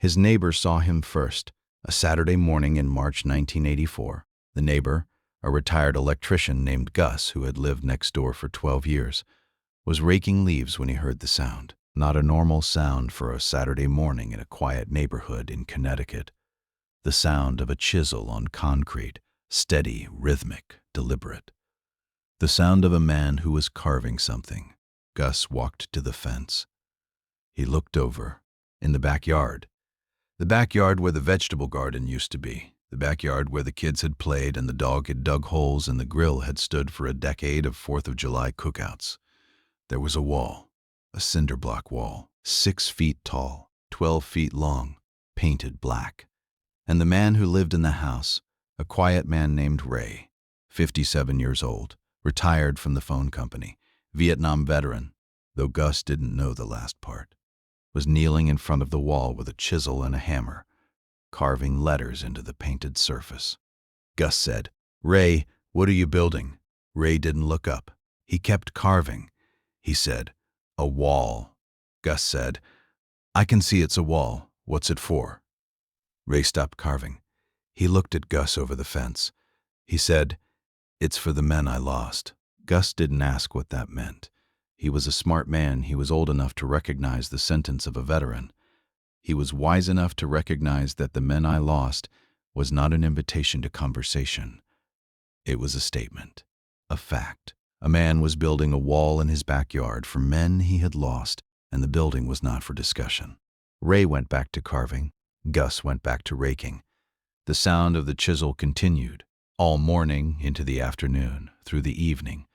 His neighbor saw him first, a Saturday morning in March 1984. The neighbor, a retired electrician named Gus who had lived next door for 12 years, was raking leaves when he heard the sound. Not a normal sound for a Saturday morning in a quiet neighborhood in Connecticut. The sound of a chisel on concrete, steady, rhythmic, deliberate. The sound of a man who was carving something. Gus walked to the fence. He looked over. In the backyard. The backyard where the vegetable garden used to be. The backyard where the kids had played and the dog had dug holes and the grill had stood for a decade of 4th of July cookouts. There was a wall, a cinderblock wall, 6 feet tall, 12 feet long, painted black. And the man who lived in the house, a quiet man named Ray, 57 years old, retired from the phone company, Vietnam veteran, though Gus didn't know the last part, was kneeling in front of the wall with a chisel and a hammer, carving letters into the painted surface. Gus said, "Ray, what are you building?" Ray didn't look up. He kept carving. He said, "A wall." Gus said, "I can see it's a wall. What's it for?" Ray stopped carving. He looked at Gus over the fence. He said, "It's for the men I lost." Gus didn't ask what that meant. He was a smart man. He was old enough to recognize the sentence of a veteran. He was wise enough to recognize that the men I lost was not an invitation to conversation. It was a statement, a fact. A man was building a wall in his backyard for men he had lost, and the building was not for discussion. Ray went back to carving. Gus went back to raking. The sound of the chisel continued, all morning into the afternoon, through the evening.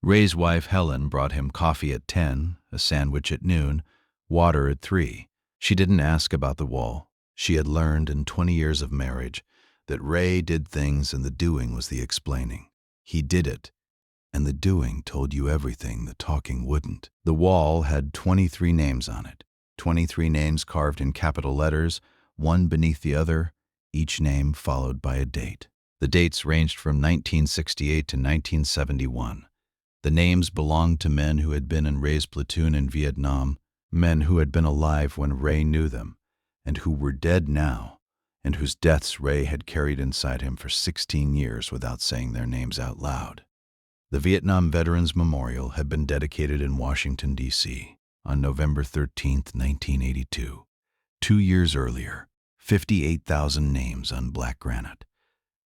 Ray's wife, Helen, brought him coffee at 10, a sandwich at noon, water at 3. She didn't ask about the wall. She had learned in 20 years of marriage that Ray did things and the doing was the explaining. He did it, and the doing told you everything the talking wouldn't. The wall had 23 names on it, 23 names carved in capital letters, one beneath the other, each name followed by a date. The dates ranged from 1968 to 1971. The names belonged to men who had been in Ray's platoon in Vietnam, men who had been alive when Ray knew them, and who were dead now, and whose deaths Ray had carried inside him for 16 years without saying their names out loud. The Vietnam Veterans Memorial had been dedicated in Washington, D.C. on November 13, 1982. 2 years earlier, 58,000 names on black granite.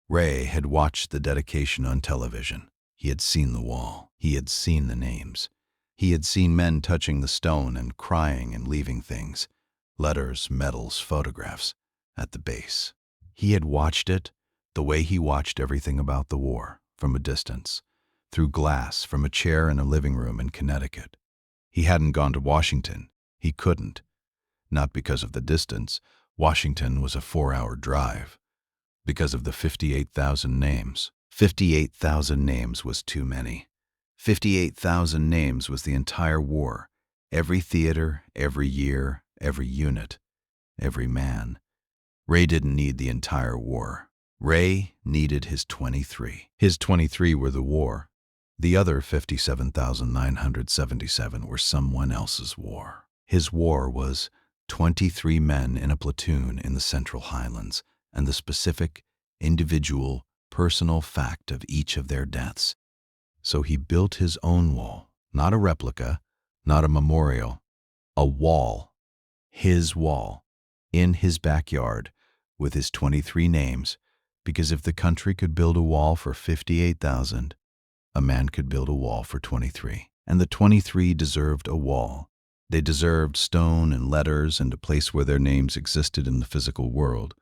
Ray had watched the dedication on television. He had seen the wall. He had seen the names. He had seen men touching the stone and crying and leaving things, letters, medals, photographs, at the base. He had watched it the way he watched everything about the war, from a distance, through glass, from a chair in a living room in Connecticut. He hadn't gone to Washington. He couldn't. Not because of the distance. Washington was a 4-hour drive. Because of the 58,000 names. 58,000 names was too many. 58,000 names was the entire war. Every theater, every year, every unit, every man. Ray didn't need the entire war. Ray needed his 23. His 23 were the war. The other 57,977 were someone else's war. His war was 23 men in a platoon in the Central Highlands, and the specific, individual, personal fact of each of their deaths. So he built his own wall, not a replica, not a memorial, a wall, his wall, in his backyard with his 23 names, because if the country could build a wall for 58,000, a man could build a wall for 23. And the 23 deserved a wall. They deserved stone and letters and a place where their names existed in the physical world,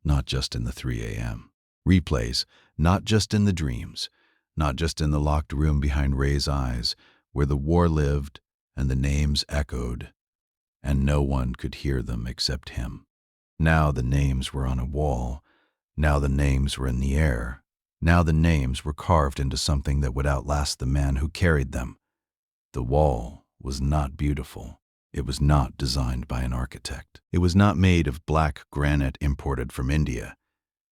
not just in the 3 a.m. replays, not just in the dreams, not just in the locked room behind Ray's eyes, where the war lived and the names echoed, and no one could hear them except him. Now the names were on a wall. Now the names were in the air. Now the names were carved into something that would outlast the man who carried them. The wall was not beautiful. It was not designed by an architect. It was not made of black granite imported from India.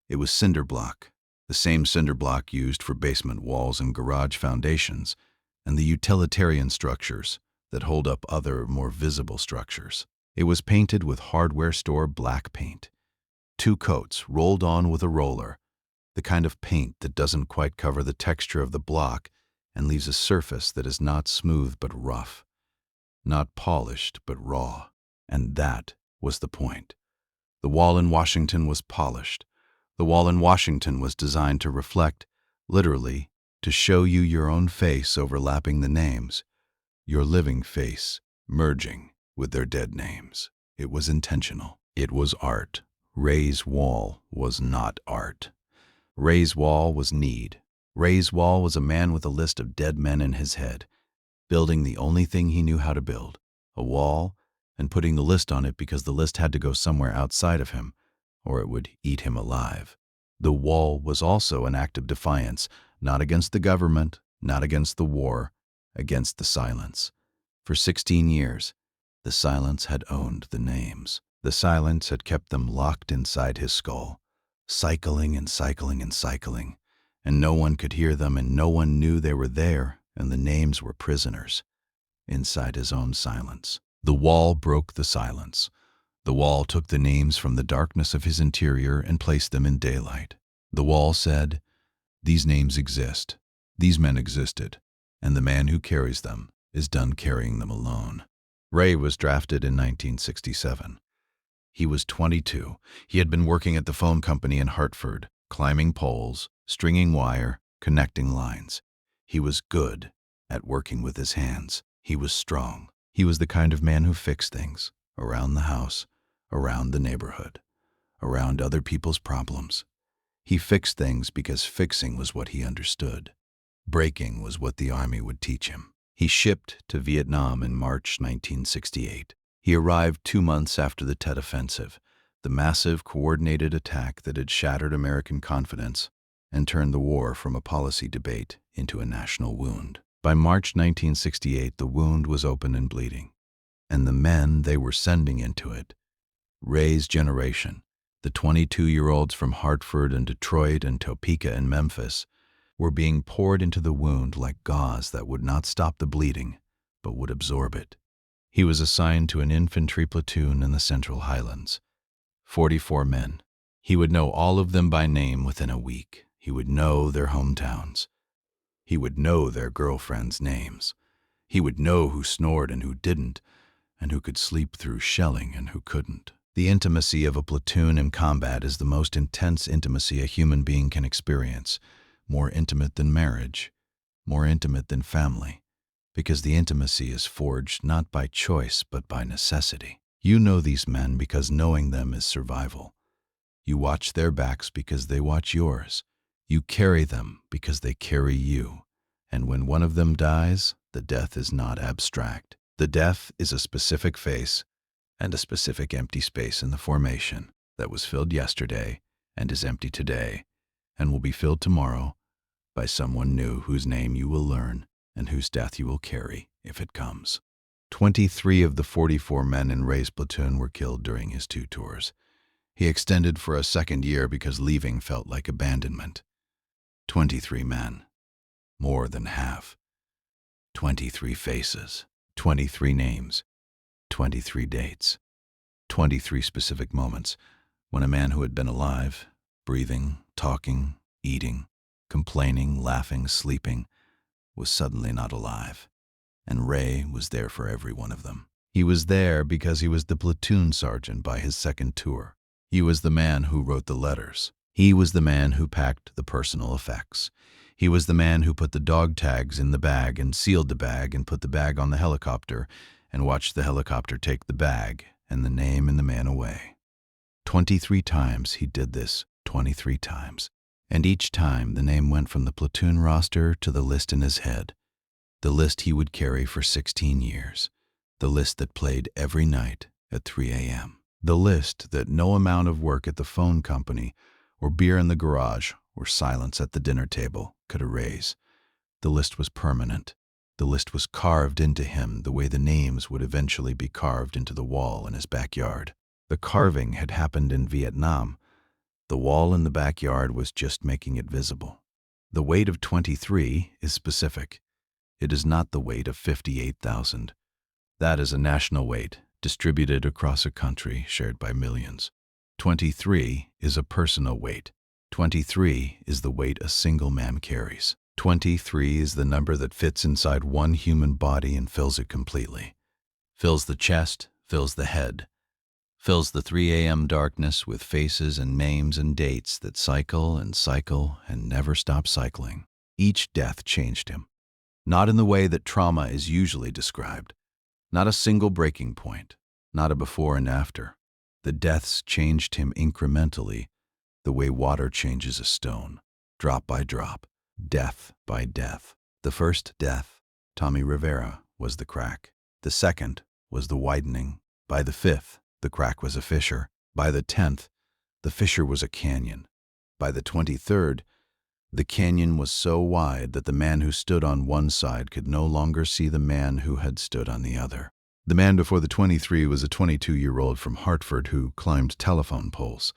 It was cinderblock, the same cinderblock used for basement walls and garage foundations, and the utilitarian structures that hold up other, more visible structures. It was painted with hardware store black paint. 2 coats rolled on with a roller, the kind of paint that doesn't quite cover the texture of the block and leaves a surface that is not smooth but rough, not polished but raw. And that was the point. The wall in Washington was polished. The wall in Washington was designed to reflect, literally, to show you your own face overlapping the names, your living face merging with their dead names. It was intentional. It was art. Ray's wall was not art. Ray's wall was need. Ray's wall was a man with a list of dead men in his head, building the only thing he knew how to build, a wall, and putting the list on it because the list had to go somewhere outside of him, or it would eat him alive. The wall was also an act of defiance, not against the government, not against the war, against the silence. For 16 years, the silence had owned the names. The silence had kept them locked inside his skull, cycling and cycling and cycling, and no one could hear them and no one knew they were there, and the names were prisoners inside his own silence. The wall broke the silence. The wall took the names from the darkness of his interior and placed them in daylight. The wall said, "These names exist. These men existed, and the man who carries them is done carrying them alone." Ray was drafted in 1967. He was 22. He had been working at the phone company in Hartford, climbing poles, stringing wire, connecting lines. He was good at working with his hands. He was strong. He was the kind of man who fixed things around the house, around the neighborhood, around other people's problems. He fixed things because fixing was what he understood. Breaking was what the Army would teach him. He shipped to Vietnam in March 1968. He arrived 2 months after the Tet Offensive, the massive coordinated attack that had shattered American confidence and turned the war from a policy debate into a national wound. By March 1968, the wound was open and bleeding, and the men they were sending into it, Ray's generation, the 22-year-olds from Hartford and Detroit and Topeka and Memphis, were being poured into the wound like gauze that would not stop the bleeding, but would absorb it. He was assigned to an infantry platoon in the Central Highlands. 44 men. He would know all of them by name within a week. He would know their hometowns. He would know their girlfriends' names. He would know who snored and who didn't, and who could sleep through shelling and who couldn't. The intimacy of a platoon in combat is the most intense intimacy a human being can experience, more intimate than marriage, more intimate than family, because the intimacy is forged not by choice but by necessity. You know these men because knowing them is survival. You watch their backs because they watch yours. You carry them because they carry you. And when one of them dies, the death is not abstract. The death is a specific face and a specific empty space in the formation that was filled yesterday and is empty today and will be filled tomorrow by someone new whose name you will learn and whose death you will carry if it comes. 23 of the 44 men in Ray's platoon were killed during his 2 tours. He extended for a second year because leaving felt like abandonment. 23 men. More than half. 23 faces. 23 names. 23 dates. 23 specific moments when a man who had been alive, breathing, talking, eating, complaining, laughing, sleeping, was suddenly not alive. And Ray was there for every one of them. He was there because he was the platoon sergeant by his second tour. He was the man who wrote the letters. He was the man who packed the personal effects. He was the man who put the dog tags in the bag and sealed the bag and put the bag on the helicopter and watched the helicopter take the bag and the name and the man away. 23 times he did this, 23 times. And each time the name went from the platoon roster to the list in his head, the list he would carry for 16 years, the list that played every night at 3 a.m., the list that no amount of work at the phone company or beer in the garage or silence at the dinner table could erase. The list was permanent. The list was carved into him the way the names would eventually be carved into the wall in his backyard. The carving had happened in Vietnam. The wall in the backyard was just making it visible. The weight of 23 is specific. It is not the weight of 58,000. That is a national weight, distributed across a country shared by millions. 23 is a personal weight. 23 is the weight a single man carries. 23 is the number that fits inside one human body and fills it completely. Fills the chest, fills the head, fills the 3 a.m. darkness with faces and names and dates that cycle and never stop cycling. Each death changed him. Not in the way that trauma is usually described. Not a single breaking point. Not a before and after. The deaths changed him incrementally, the way water changes a stone, drop by drop, death by death. The first death, Tommy Rivera, was the crack. The second was the widening. By the fifth, the crack was a fissure. By the 10th, the fissure was a canyon. By the 23rd, the canyon was so wide that the man who stood on one side could no longer see the man who had stood on the other. The man before the 23 was a 22-year-old from Hartford who climbed telephone poles.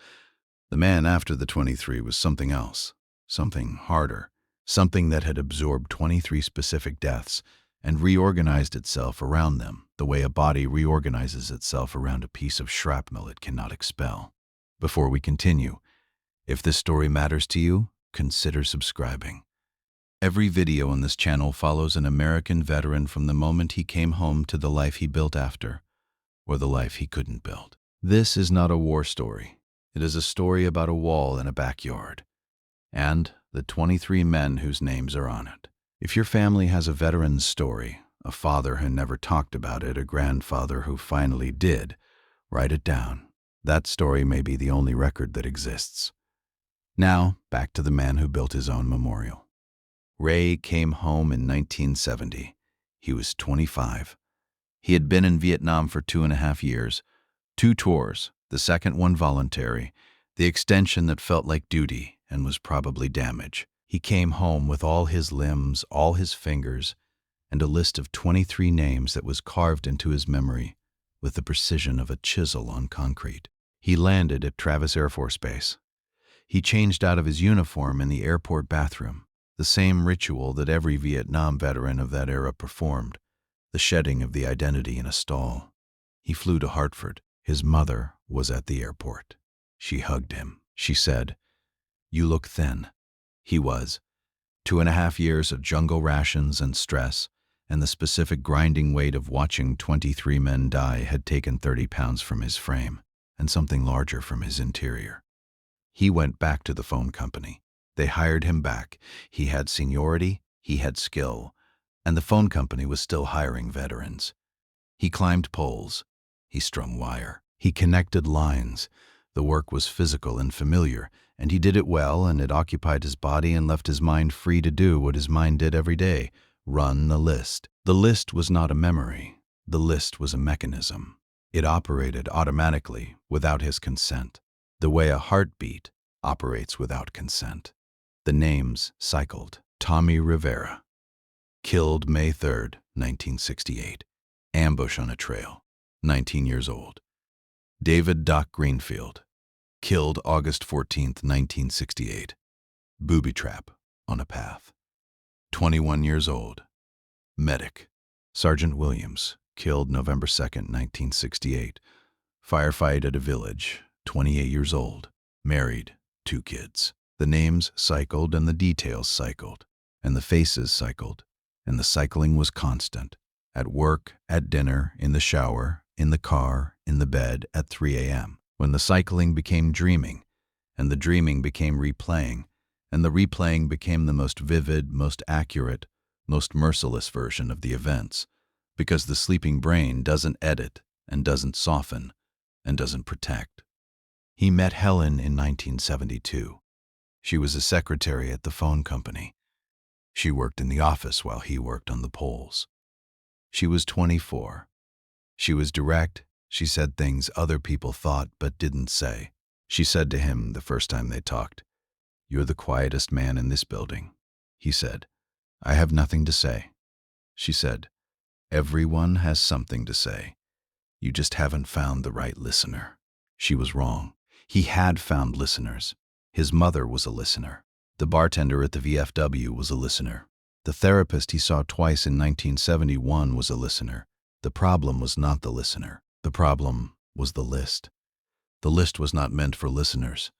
The man after the 23 was something else, something harder, something that had absorbed 23 specific deaths and reorganized itself around them, the way a body reorganizes itself around a piece of shrapnel it cannot expel. Before we continue, if this story matters to you, consider subscribing. Every video on this channel follows an American veteran from the moment he came home to the life he built after, or the life he couldn't build. This is not a war story. It is a story about a wall in a backyard, and the 23 men whose names are on it. If your family has a veteran's story, a father who never talked about it, a grandfather who finally did, write it down. That story may be the only record that exists. Now, back to the man who built his own memorial. Ray came home in 1970. He was 25. He had been in Vietnam for 2.5 years, 2 tours, the second one voluntary, the extension that felt like duty and was probably damage. He came home with all his limbs, all his fingers, and a list of 23 names that was carved into his memory with the precision of a chisel on concrete. He landed at Travis Air Force Base. He changed out of his uniform in the airport bathroom, the same ritual that every Vietnam veteran of that era performed, the shedding of the identity in a stall. He flew to Hartford. His mother was at the airport. She hugged him. She said, "You look thin." He was. 2.5 years of jungle rations and stress, and the specific grinding weight of watching 23 men die had taken 30 pounds from his frame, and something larger from his interior. He went back to the phone company. They hired him back. He had seniority, he had skill, and the phone company was still hiring veterans. He climbed poles. He strung wire. He connected lines. The work was physical and familiar, and he did it well, and it occupied his body and left his mind free to do what his mind did every day, run the list. The list was not a memory. The list was a mechanism. It operated automatically without his consent, the way a heartbeat operates without consent. The names cycled. Tommy Rivera, killed May 3rd, 1968. Ambush on a trail, 19 years old. David Doc Greenfield, killed August 14th, 1968. Booby trap on a path. 21 years old. Medic. Sergeant Williams, killed November 2nd, 1968. Firefight at a village, 28 years old. Married, 2 kids. The names cycled and the details cycled, and the faces cycled, and the cycling was constant. At work, at dinner, in the shower, in the car, in the bed, at 3 a.m. When the cycling became dreaming, and the dreaming became replaying, and the replaying became the most vivid, most accurate, most merciless version of the events, because the sleeping brain doesn't edit and doesn't soften and doesn't protect. He met Helen in 1972. She was a secretary at the phone company. She worked in the office while he worked on the poles. She was 24. She was direct. She said things other people thought but didn't say. She said to him the first time they talked, "You're the quietest man in this building." He said, "I have nothing to say." She said, "Everyone has something to say. You just haven't found the right listener." She was wrong. He had found listeners. His mother was a listener. The bartender at the VFW was a listener. The therapist he saw twice in 1971 was a listener. The problem was not the listener. The problem was the list. The list was not meant for listeners.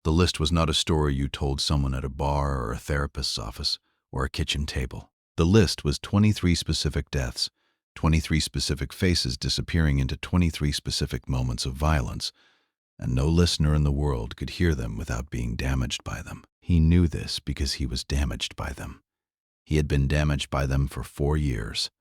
The list was not a story you told someone at a bar or a therapist's office or a kitchen table. The list was 23 specific deaths, 23 specific faces disappearing into 23 specific moments of violence, and no listener in the world could hear them without being damaged by them. He knew this because he was damaged by them. He had been damaged by them for 4 years,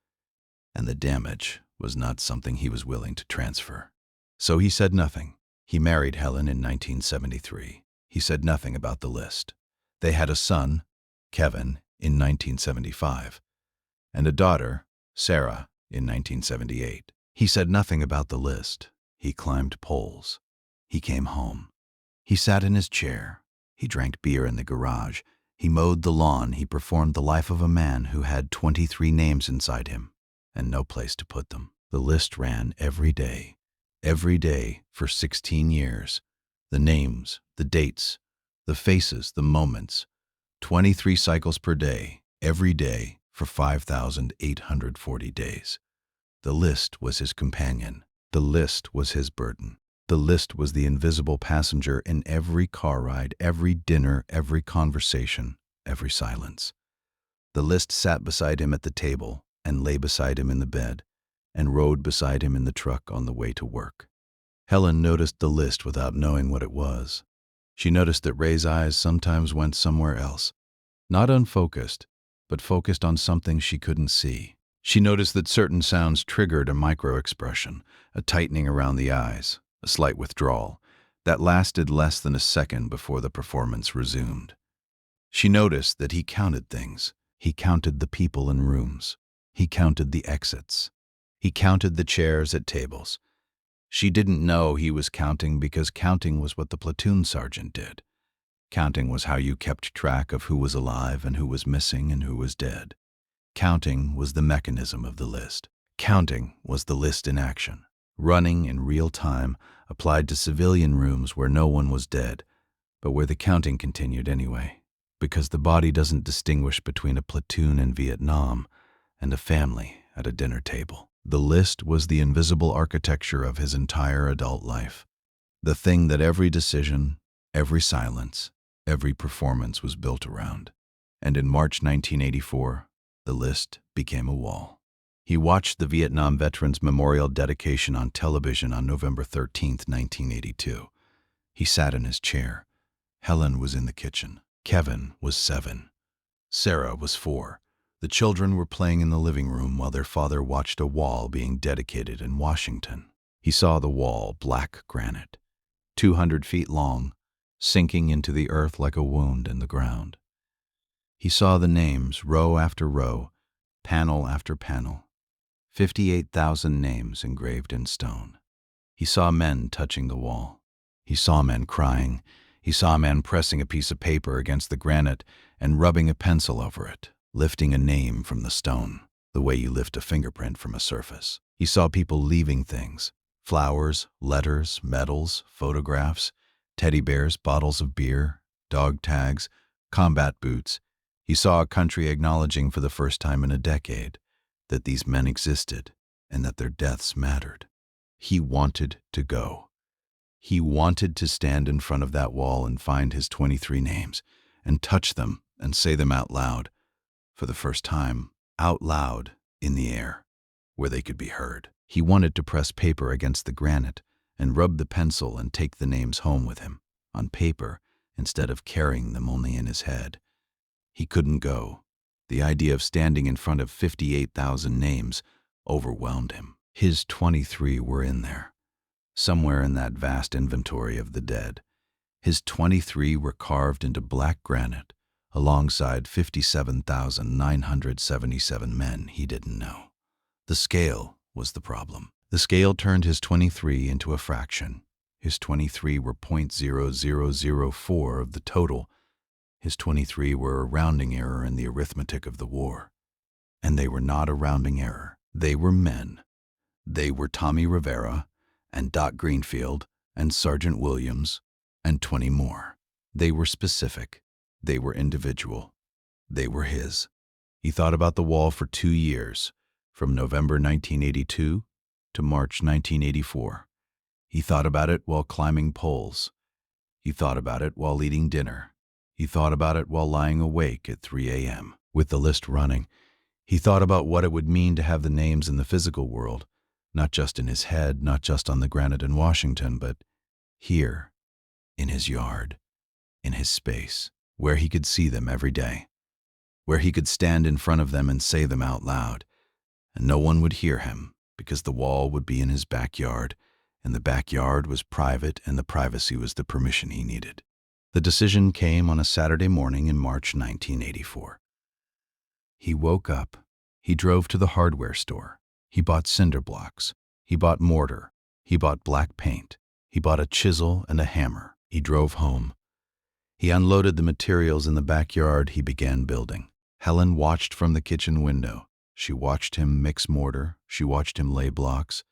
and the damage was not something he was willing to transfer. So he said nothing. He married Helen in 1973. He said nothing about the list. They had a son, Kevin, in 1975, and a daughter, Sarah, in 1978. He said nothing about the list. He climbed poles. He came home. He sat in his chair. He drank beer in the garage. He mowed the lawn. He performed the life of a man who had 23 names inside him and no place to put them. The list ran every day for 16 years. The names, the dates, the faces, the moments, 23 cycles per day, every day for 5,840 days. The list was his companion. The list was his burden. The list was the invisible passenger in every car ride, every dinner, every conversation, every silence. The list sat beside him at the table and lay beside him in the bed and rode beside him in the truck on the way to work. Helen noticed the list without knowing what it was. She noticed that Ray's eyes sometimes went somewhere else, not unfocused, but focused on something she couldn't see. She noticed that certain sounds triggered a micro-expression, a tightening around the eyes, a slight withdrawal, that lasted less than a second before the performance resumed. She noticed that he counted things. He counted the people in rooms. He counted the exits. He counted the chairs at tables. She didn't know he was counting because counting was what the platoon sergeant did. Counting was how you kept track of who was alive and who was missing and who was dead. Counting was the mechanism of the list. Counting was the list in action, running in real time, applied to civilian rooms where no one was dead, but where the counting continued anyway, because the body doesn't distinguish between a platoon in Vietnam and a family at a dinner table. The list was the invisible architecture of his entire adult life, the thing that every decision, every silence, every performance was built around. And in March 1984, the list became a wall. He watched the Vietnam Veterans Memorial dedication on television on November 13, 1982. He sat in his chair. Helen was in the kitchen. Kevin was 7. Sarah was 4. The children were playing in the living room while their father watched a wall being dedicated in Washington. He saw the wall, black granite, 200 feet long, sinking into the earth like a wound in the ground. He saw the names, row after row, panel after panel, 58,000 names engraved in stone. He saw men touching the wall. He saw men crying. He saw a man pressing a piece of paper against the granite and rubbing a pencil over it, lifting a name from the stone, the way you lift a fingerprint from a surface. He saw people leaving things, flowers, letters, medals, photographs, teddy bears, bottles of beer, dog tags, combat boots. He saw a country acknowledging for the first time in a decade that these men existed and that their deaths mattered. He wanted to go. He wanted to stand in front of that wall and find his 23 names and touch them and say them out loud, for the first time, out loud, in the air, where they could be heard. He wanted to press paper against the granite and rub the pencil and take the names home with him, on paper, instead of carrying them only in his head. He couldn't go. The idea of standing in front of 58,000 names overwhelmed him. His 23 were in there, somewhere in that vast inventory of the dead. His 23 were carved into black granite, alongside 57,977 men he didn't know. The scale was the problem. The scale turned his 23 into a fraction. His 23 were 0.0004 of the total. His 23 were a rounding error in the arithmetic of the war. And they were not a rounding error. They were men. They were Tommy Rivera and Doc Greenfield and Sergeant Williams and 20 more. They were specific. They were individual. They were his. He thought about the wall for 2 years, from November 1982 to March 1984. He thought about it while climbing poles. He thought about it while eating dinner. He thought about it while lying awake at 3 a.m. with the list running. He thought about what it would mean to have the names in the physical world, not just in his head, not just on the granite in Washington, but here, in his yard, in his space, where he could see them every day, where he could stand in front of them and say them out loud, and no one would hear him because the wall would be in his backyard, and the backyard was private and the privacy was the permission he needed. The decision came on a Saturday morning in March 1984. He woke up. He drove to the hardware store. He bought cinder blocks. He bought mortar. He bought black paint. He bought a chisel and a hammer. He drove home. He unloaded the materials in the backyard. He began building. Helen watched from the kitchen window. She watched him mix mortar. She watched him lay blocks.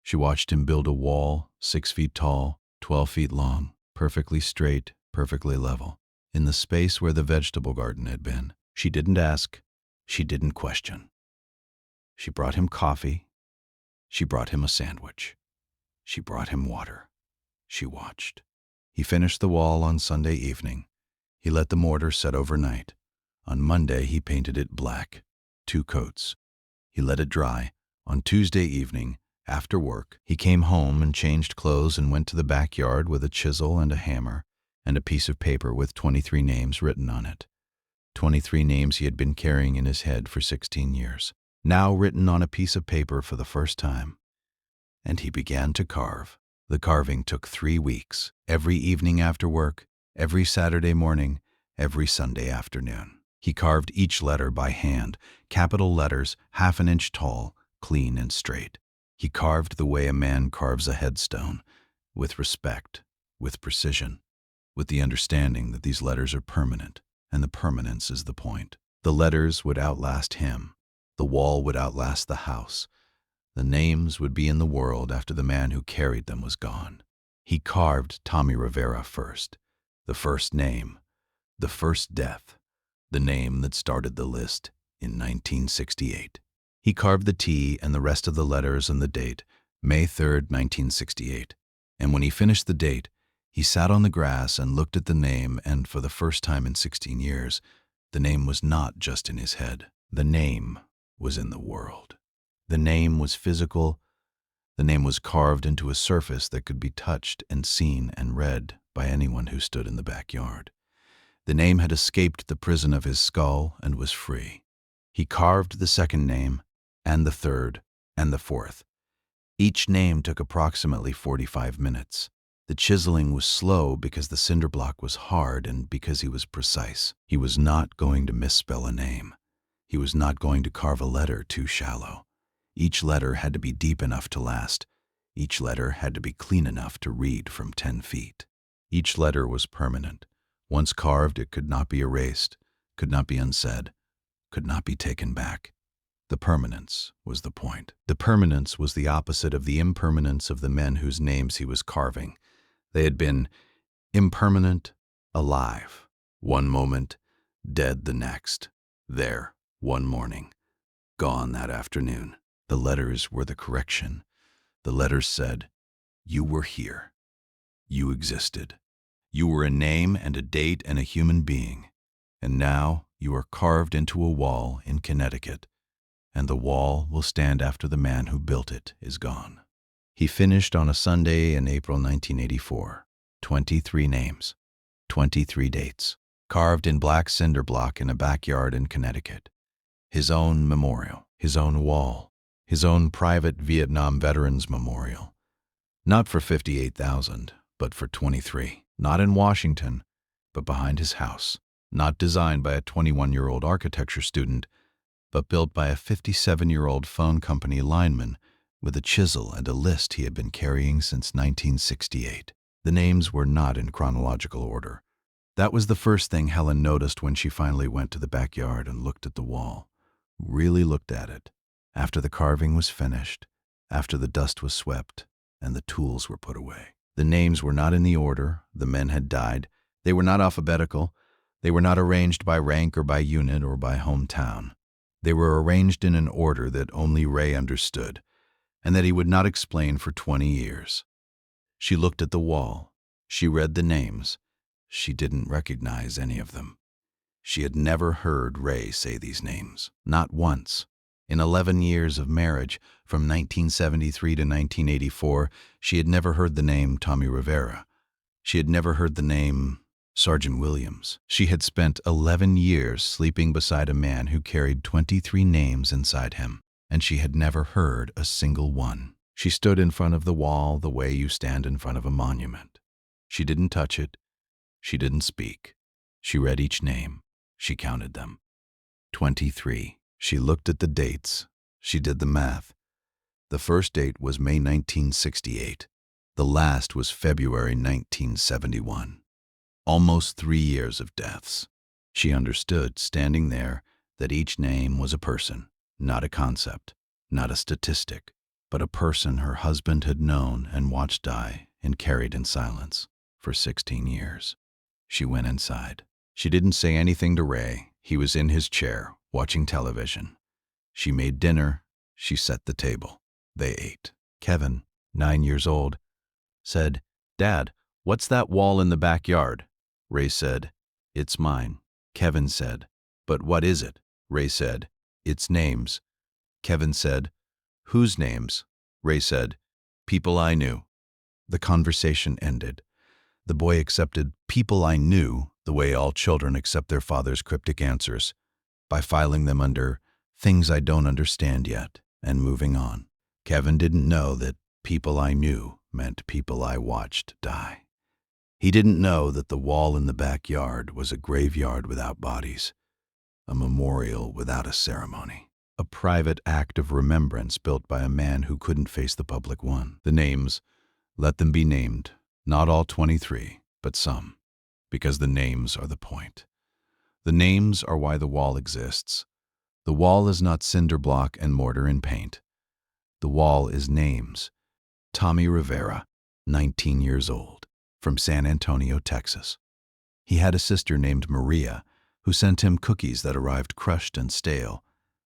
She watched him build a wall, 6 feet tall, 12 feet long, perfectly straight, perfectly level, in the space where the vegetable garden had been. She didn't ask. She didn't question. She brought him coffee. She brought him a sandwich. She brought him water. She watched. He finished the wall on Sunday evening. He let the mortar set overnight. On Monday, he painted it black, 2 coats. He let it dry. On Tuesday evening, after work, he came home and changed clothes and went to the backyard with a chisel and a hammer and a piece of paper with 23 names written on it. 23 names he had been carrying in his head for 16 years, now written on a piece of paper for the first time. And he began to carve. The carving took 3 weeks, every evening after work, every Saturday morning, every Sunday afternoon. He carved each letter by hand, capital letters, half an inch tall, clean and straight. He carved the way a man carves a headstone, with respect, with precision, with the understanding that these letters are permanent, and the permanence is the point. The letters would outlast him. The wall would outlast the house. The names would be in the world after the man who carried them was gone. He carved Tommy Rivera first, the first name, the first death, the name that started the list in 1968. He carved the T and the rest of the letters and the date, May 3rd, 1968. And when he finished the date, he sat on the grass and looked at the name, and for the first time in 16 years, the name was not just in his head. The name was in the world. The name was physical. The name was carved into a surface that could be touched and seen and read by anyone who stood in the backyard. The name had escaped the prison of his skull and was free. He carved the second name, and the third, and the fourth. Each name took approximately 45 minutes. The chiseling was slow because the cinder block was hard and because he was precise. He was not going to misspell a name. He was not going to carve a letter too shallow. Each letter had to be deep enough to last. Each letter had to be clean enough to read from 10 feet. Each letter was permanent. Once carved, it could not be erased, could not be unsaid, could not be taken back. The permanence was the point. The permanence was the opposite of the impermanence of the men whose names he was carving. They had been impermanent, alive, one moment, dead the next, there, one morning, gone that afternoon. The letters were the correction. The letters said, "You were here. You existed. You were a name and a date and a human being. And now you are carved into a wall in Connecticut, and the wall will stand after the man who built it is gone." He finished on a Sunday in April 1984. 23 names, 23 dates, carved in black cinder block in a backyard in Connecticut. His own memorial, his own wall, his own private Vietnam Veterans Memorial. Not for 58,000, but for 23. Not in Washington, but behind his house. Not designed by a 21-year-old architecture student, but built by a 57-year-old phone company lineman with a chisel and a list he had been carrying since 1968. The names were not in chronological order. That was the first thing Helen noticed when she finally went to the backyard and looked at the wall. Really looked at it. After the carving was finished, after the dust was swept, and the tools were put away. The names were not in the order the men had died. They were not alphabetical. They were not arranged by rank or by unit or by hometown. They were arranged in an order that only Ray understood. and that he would not explain for 20 years. She looked at the wall. She read the names. She didn't recognize any of them. She had never heard Ray say these names, not once. In 11 years of marriage, from 1973 to 1984, she had never heard the name Tommy Rivera. She had never heard the name Sergeant Williams. She had spent 11 years sleeping beside a man who carried 23 names inside him, and she had never heard a single one. She stood in front of the wall the way you stand in front of a monument. She didn't touch it. She didn't speak. She read each name. She counted them. 23. She looked at the dates. She did the math. The first date was May 1968. The last was February 1971. Almost 3 years of deaths. She understood, standing there, that each name was a person, not a concept, not a statistic, but a person her husband had known and watched die and carried in silence for 16 years. She went inside. She didn't say anything to Ray. He was in his chair, watching television. She made dinner. She set the table. They ate. Kevin, 9 years old, said, "Dad, what's that wall in the backyard?" Ray said, "It's mine." Kevin said, "But what is it?" Ray said, "It's names." Kevin said, "Whose names?" Ray said, "People I knew." The conversation ended. The boy accepted "people I knew" the way all children accept their father's cryptic answers, by filing them under "things I don't understand yet" and moving on. Kevin didn't know that "people I knew" meant people I watched die. He didn't know that the wall in the backyard was a graveyard without bodies, a memorial without a ceremony, a private act of remembrance built by a man who couldn't face the public one. The names, let them be named, not all 23, but some, because the names are the point. The names are why the wall exists. The wall is not cinder block and mortar and paint. The wall is names. Tommy Rivera, 19 years old, from San Antonio, Texas. He had a sister named Maria, who sent him cookies that arrived crushed and stale,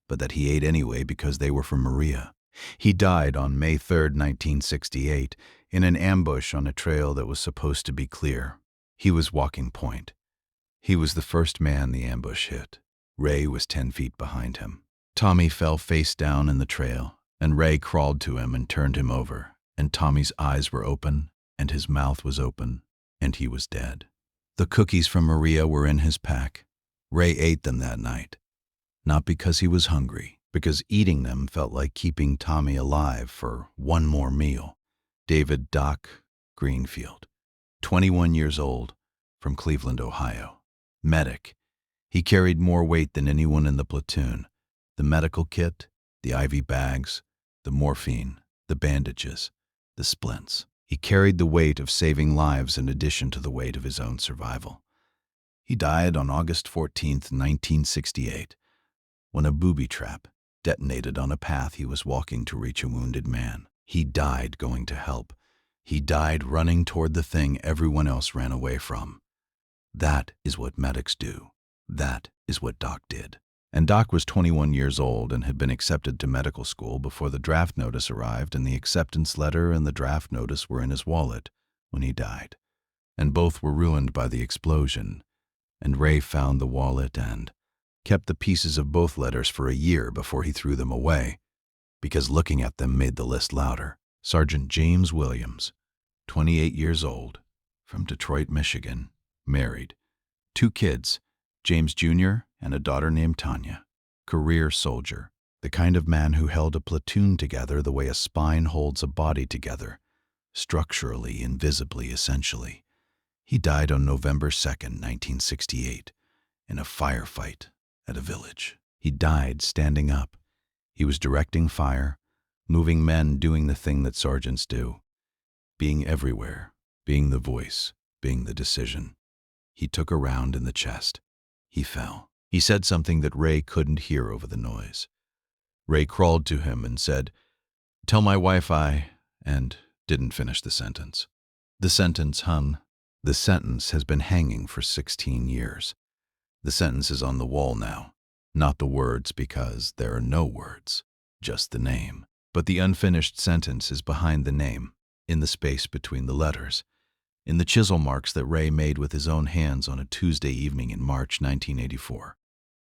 but that he ate anyway because they were from Maria. He died on May 3, 1968, in an ambush on a trail that was supposed to be clear. He was walking point. He was the first man the ambush hit. Ray was 10 feet behind him. Tommy fell face down in the trail, and Ray crawled to him and turned him over, and Tommy's eyes were open, and his mouth was open, and he was dead. The cookies from Maria were in his pack. Ray ate them that night, not because he was hungry, because eating them felt like keeping Tommy alive for one more meal. David "Doc" Greenfield, 21 years old, from Cleveland, Ohio. Medic. He carried more weight than anyone in the platoon. The medical kit, the IV bags, the morphine, the bandages, the splints. He carried the weight of saving lives in addition to the weight of his own survival. He died on August 14, 1968, when a booby trap detonated on a path he was walking to reach a wounded man. He died going to help. He died running toward the thing everyone else ran away from. That is what medics do. That is what Doc did. And Doc was 21 years old and had been accepted to medical school before the draft notice arrived, and the acceptance letter and the draft notice were in his wallet when he died. And both were ruined by the explosion. And Ray found the wallet and kept the pieces of both letters for a year before he threw them away, because looking at them made the list louder. Sergeant James Williams, 28 years old, from Detroit, Michigan, married. 2 kids, James Jr. and a daughter named Tanya. Career soldier, the kind of man who held a platoon together the way a spine holds a body together, structurally, invisibly, essentially. He died on November 2, 1968, in a firefight at a village. He died standing up. He was directing fire, moving men doing the thing that sergeants do, being everywhere, being the voice, being the decision. He took a round in the chest. He fell. He said something that Ray couldn't hear over the noise. Ray crawled to him and said, "Tell my wife and didn't finish the sentence. The sentence hung. The sentence has been hanging for 16 years. The sentence is on the wall now. Not the words, because there are no words, just the name. But the unfinished sentence is behind the name, in the space between the letters, in the chisel marks that Ray made with his own hands on a Tuesday evening in March 1984.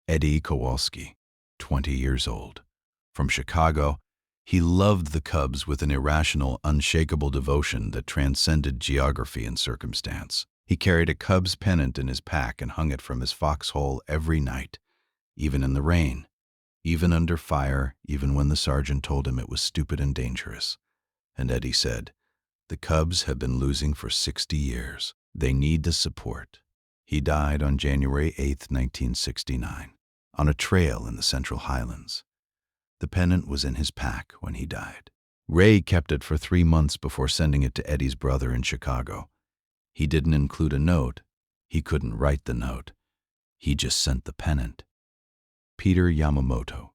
Eddie Kowalski, 20 years old. From Chicago, he loved the Cubs with an irrational, unshakable devotion that transcended geography and circumstance. He carried a Cubs pennant in his pack and hung it from his foxhole every night, even in the rain, even under fire, even when the sergeant told him it was stupid and dangerous. And Eddie said, "The Cubs have been losing for 60 years. They need the support." He died on January 8, 1969, on a trail in the Central Highlands. The pennant was in his pack when he died. Ray kept it for 3 months before sending it to Eddie's brother in Chicago. He didn't include a note. He couldn't write the note. He just sent the pennant. Peter Yamamoto,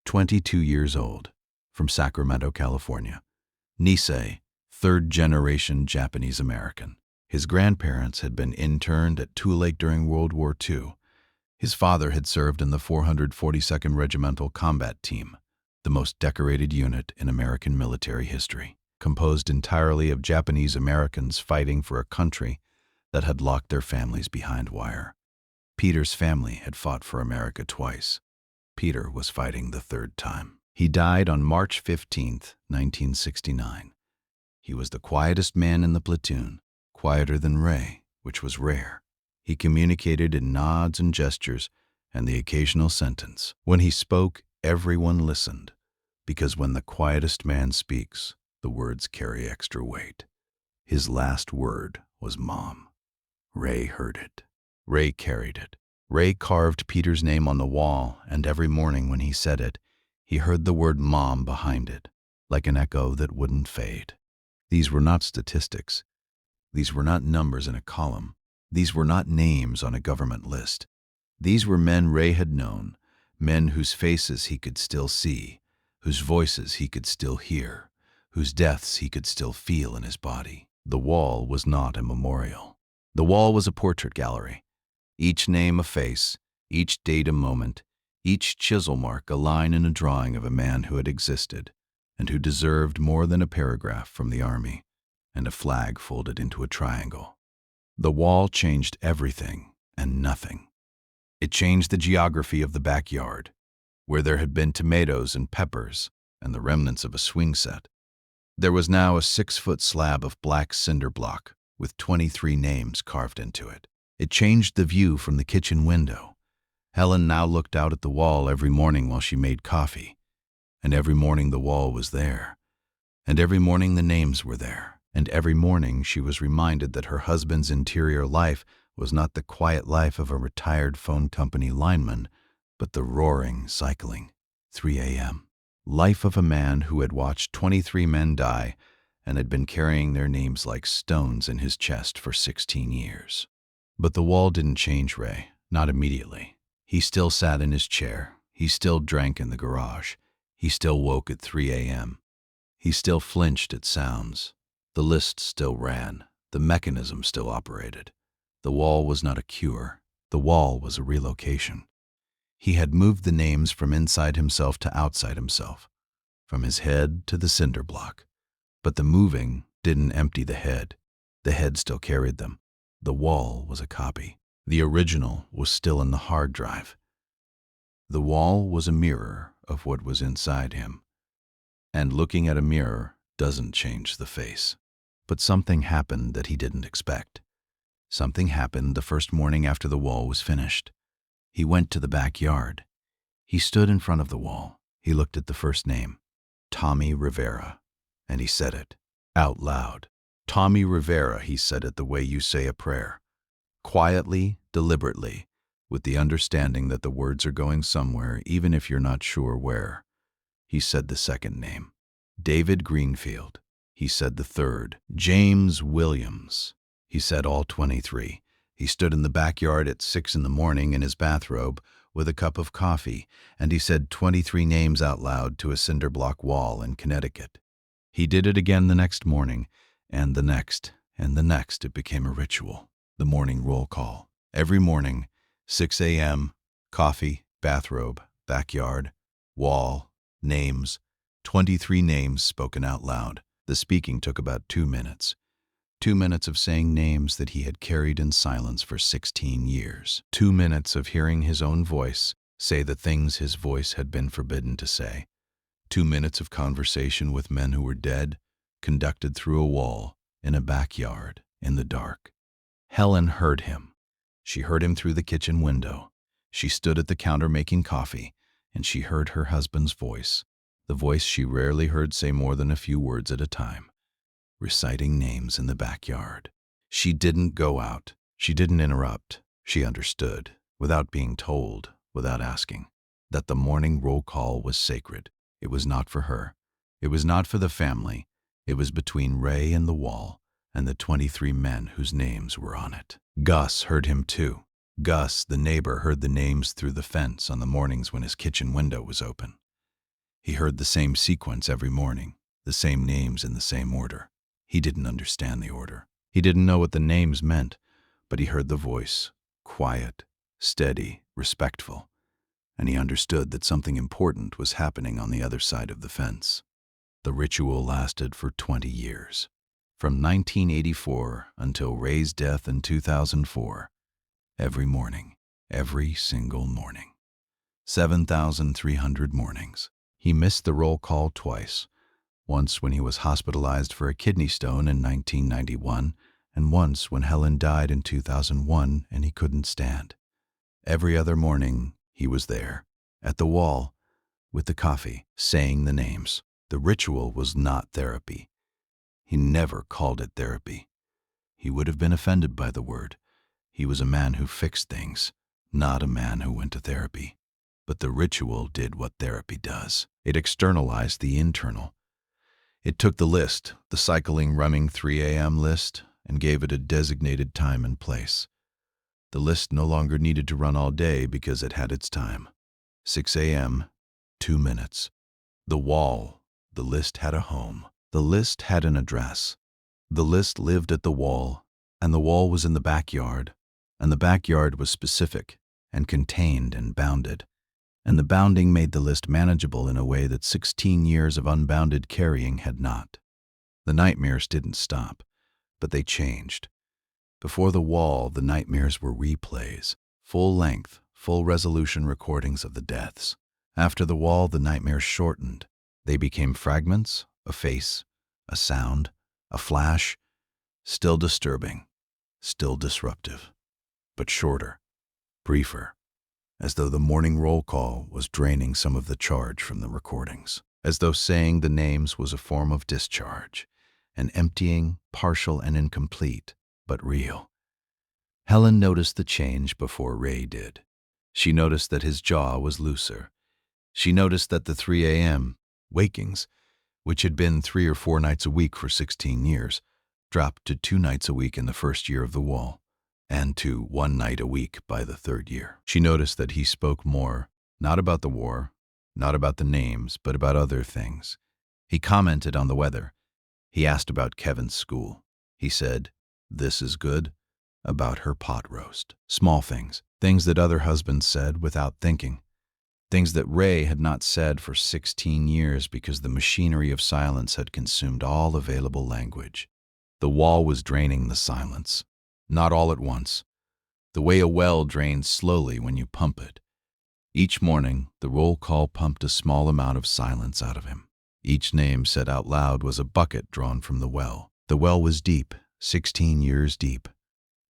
22 years old, from Sacramento, California. Nisei, third-generation Japanese American. His grandparents had been interned at Tule Lake during World War II. His father had served in the 442nd Regimental Combat Team, the most decorated unit in American military history, composed entirely of Japanese Americans fighting for a country that had locked their families behind wire. Peter's family had fought for America twice. Peter was fighting the third time. He died on March 15, 1969. He was the quietest man in the platoon, quieter than Ray, which was rare. He communicated in nods and gestures and the occasional sentence. When he spoke, everyone listened, because when the quietest man speaks, the words carry extra weight. His last word was Mom. Ray heard it. Ray carried it. Ray carved Peter's name on the wall, and every morning when he said it, he heard the word Mom behind it, like an echo that wouldn't fade. These were not statistics. These were not numbers in a column. These were not names on a government list. These were men Ray had known, men whose faces he could still see, whose voices he could still hear, whose deaths he could still feel in his body. The wall was not a memorial. The wall was a portrait gallery. Each name a face, each date a moment, each chisel mark a line in a drawing of a man who had existed and who deserved more than a paragraph from the army and a flag folded into a triangle. The wall changed everything and nothing. It changed the geography of the backyard, where there had been tomatoes and peppers and the remnants of a swing set. There was now a 6-foot slab of black cinder block with 23 names carved into it. It changed the view from the kitchen window. Helen now looked out at the wall every morning while she made coffee, and every morning the wall was there, and every morning the names were there. And every morning she was reminded that her husband's interior life was not the quiet life of a retired phone company lineman, but the roaring, cycling, 3 a.m. life of a man who had watched 23 men die and had been carrying their names like stones in his chest for 16 years. But the wall didn't change Ray, not immediately. He still sat in his chair. He still drank in the garage. He still woke at 3 a.m. He still flinched at sounds. The list still ran. The mechanism still operated. The wall was not a cure. The wall was a relocation. He had moved the names from inside himself to outside himself, from his head to the cinder block. But the moving didn't empty the head. The head still carried them. The wall was a copy. The original was still in the hard drive. The wall was a mirror of what was inside him. And looking at a mirror doesn't change the face. But something happened that he didn't expect. Something happened the first morning after the wall was finished. He went to the backyard. He stood in front of the wall. He looked at the first name, Tommy Rivera, and he said it out loud. Tommy Rivera, he said it the way you say a prayer. Quietly, deliberately, with the understanding that the words are going somewhere even if you're not sure where. He said the second name, David Greenfield. He said the third, James Williams. He said all 23. He stood in the backyard at 6 in the morning in his bathrobe with a cup of coffee, and he said 23 names out loud to a cinder block wall in Connecticut. He did it again the next morning, and the next, and the next. It became a ritual, the morning roll call. Every morning, 6 a.m., coffee, bathrobe, backyard, wall, names, 23 names spoken out loud. The speaking took about 2 minutes. 2 minutes of saying names that he had carried in silence for 16 years. 2 minutes of hearing his own voice say the things his voice had been forbidden to say. 2 minutes of conversation with men who were dead, conducted through a wall, in a backyard, in the dark. Helen heard him. She heard him through the kitchen window. She stood at the counter making coffee, and she heard her husband's voice, the voice she rarely heard say more than a few words at a time, reciting names in the backyard. She didn't go out. She didn't interrupt. She understood, without being told, without asking, that the morning roll call was sacred. It was not for her. It was not for the family. It was between Ray and the wall and the 23 men whose names were on it. Gus heard him too. Gus, the neighbor, heard the names through the fence on the mornings when his kitchen window was open. He heard the same sequence every morning, the same names in the same order. He didn't understand the order. He didn't know what the names meant, but he heard the voice, quiet, steady, respectful, and he understood that something important was happening on the other side of the fence. The ritual lasted for 20 years, from 1984 until Ray's death in 2004, every morning, every single morning. 7,300 mornings. He missed the roll call twice, once when he was hospitalized for a kidney stone in 1991, and once when Helen died in 2001 and he couldn't stand. Every other morning, he was there, at the wall, with the coffee, saying the names. The ritual was not therapy. He never called it therapy. He would have been offended by the word. He was a man who fixed things, not a man who went to therapy. But the ritual did what therapy does. It externalized the internal. It took the list, the cycling running 3 a.m. list, and gave it a designated time and place. The list no longer needed to run all day because it had its time. 6 a.m., 2 minutes. The wall, the list had a home. The list had an address. The list lived at the wall, and the wall was in the backyard, and the backyard was specific and contained and bounded. And the bounding made the list manageable in a way that 16 years of unbounded carrying had not. The nightmares didn't stop, but they changed. Before the wall, the nightmares were replays, full-length, full-resolution recordings of the deaths. After the wall, the nightmares shortened. They became fragments, a face, a sound, a flash, still disturbing, still disruptive, but shorter, briefer, as though the morning roll call was draining some of the charge from the recordings, as though saying the names was a form of discharge, an emptying, partial and incomplete, but real. Helen noticed the change before Ray did. She noticed that his jaw was looser. She noticed that the 3 a.m. wakings, which had been 3 or 4 nights a week for 16 years, dropped to 2 nights a week in the first year of the wall, and to 1 night a week by the 3rd year. She noticed that he spoke more, not about the war, not about the names, but about other things. He commented on the weather. He asked about Kevin's school. He said, "This is good," about her pot roast. Small things, things that other husbands said without thinking. Things that Ray had not said for 16 years because the machinery of silence had consumed all available language. The wall was draining the silence. Not all at once. The way a well drains slowly when you pump it. Each morning, the roll call pumped a small amount of silence out of him. Each name said out loud was a bucket drawn from the well. The well was deep, 16 years deep,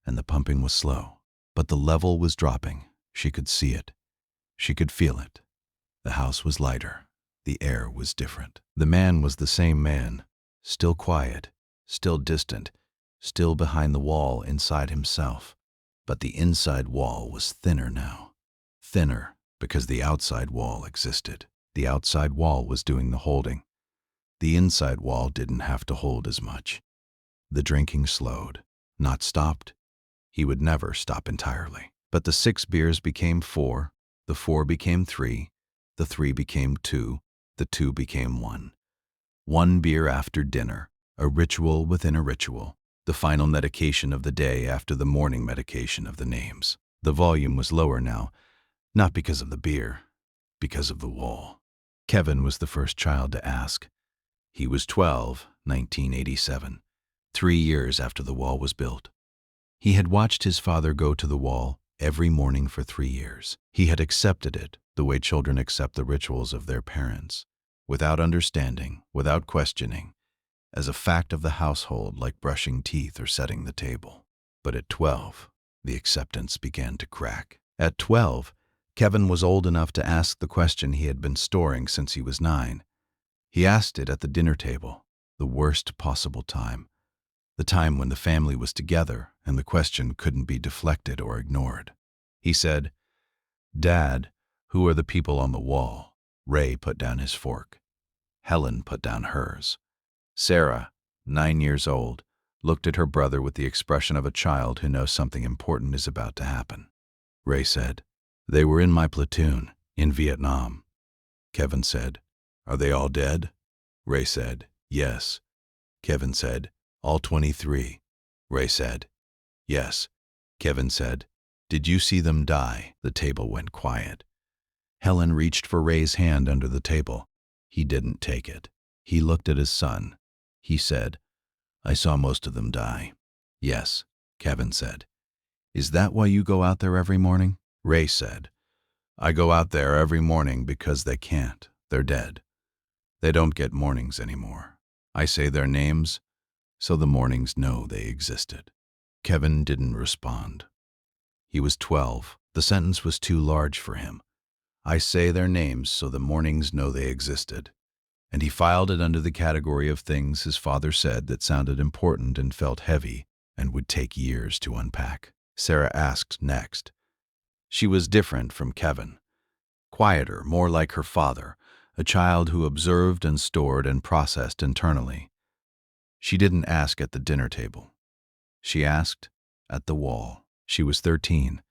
and the pumping was slow. But the level was dropping. She could see it. She could feel it. The house was lighter. The air was different. The man was the same man, still quiet, still distant, still behind the wall inside himself. But the inside wall was thinner now. Thinner because the outside wall existed. The outside wall was doing the holding. The inside wall didn't have to hold as much. The drinking slowed, not stopped. He would never stop entirely. But the 6 beers became 4, the 4 became 3, the 3 became 2, the 2 became 1. 1 beer after dinner, a ritual within a ritual, the final medication of the day after the morning medication of the names. The volume was lower now, not because of the beer, because of the wall. Kevin was the first child to ask. He was 12, 1987, 3 years after the wall was built. He had watched his father go to the wall every morning for 3 years. He had accepted it the way children accept the rituals of their parents, without understanding, without questioning, as a fact of the household like brushing teeth or setting the table. But at 12, the acceptance began to crack. At 12, Kevin was old enough to ask the question he had been storing since he was 9. He asked it at the dinner table, the worst possible time, the time when the family was together and the question couldn't be deflected or ignored. He said, "Dad, who are the people on the wall?" Ray put down his fork. Helen put down hers. Sarah, 9 years old, looked at her brother with the expression of a child who knows something important is about to happen. Ray said, "They were in my platoon, in Vietnam." Kevin said, "Are they all dead?" Ray said, "Yes." Kevin said, "All 23?" Ray said, "Yes." Kevin said, "Did you see them die?" The table went quiet. Helen reached for Ray's hand under the table. He didn't take it. He looked at his son. He said, "I saw most of them die." "Yes," Kevin said. "Is that why you go out there every morning?" Ray said, "I go out there every morning because they can't. They're dead. They don't get mornings anymore. I say their names so the mornings know they existed." Kevin didn't respond. He was 12. The sentence was too large for him. I say their names so the mornings know they existed. And he filed it under the category of things his father said that sounded important and felt heavy and would take years to unpack. Sarah asked next. She was different from Kevin. Quieter, more like her father, a child who observed and stored and processed internally. She didn't ask at the dinner table. She asked at the wall. She was 13.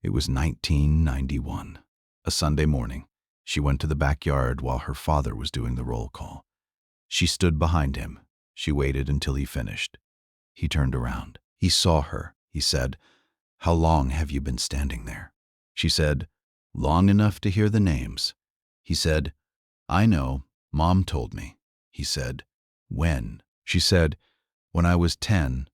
It was 1991. A Sunday morning. She went to the backyard while her father was doing the roll call. She stood behind him. She waited until he finished. He turned around. He saw her. He said, "How long have you been standing there?" She said, "Long enough to hear the names." He said, "I know. Mom told me." He said, "When?" She said, "When I was 10.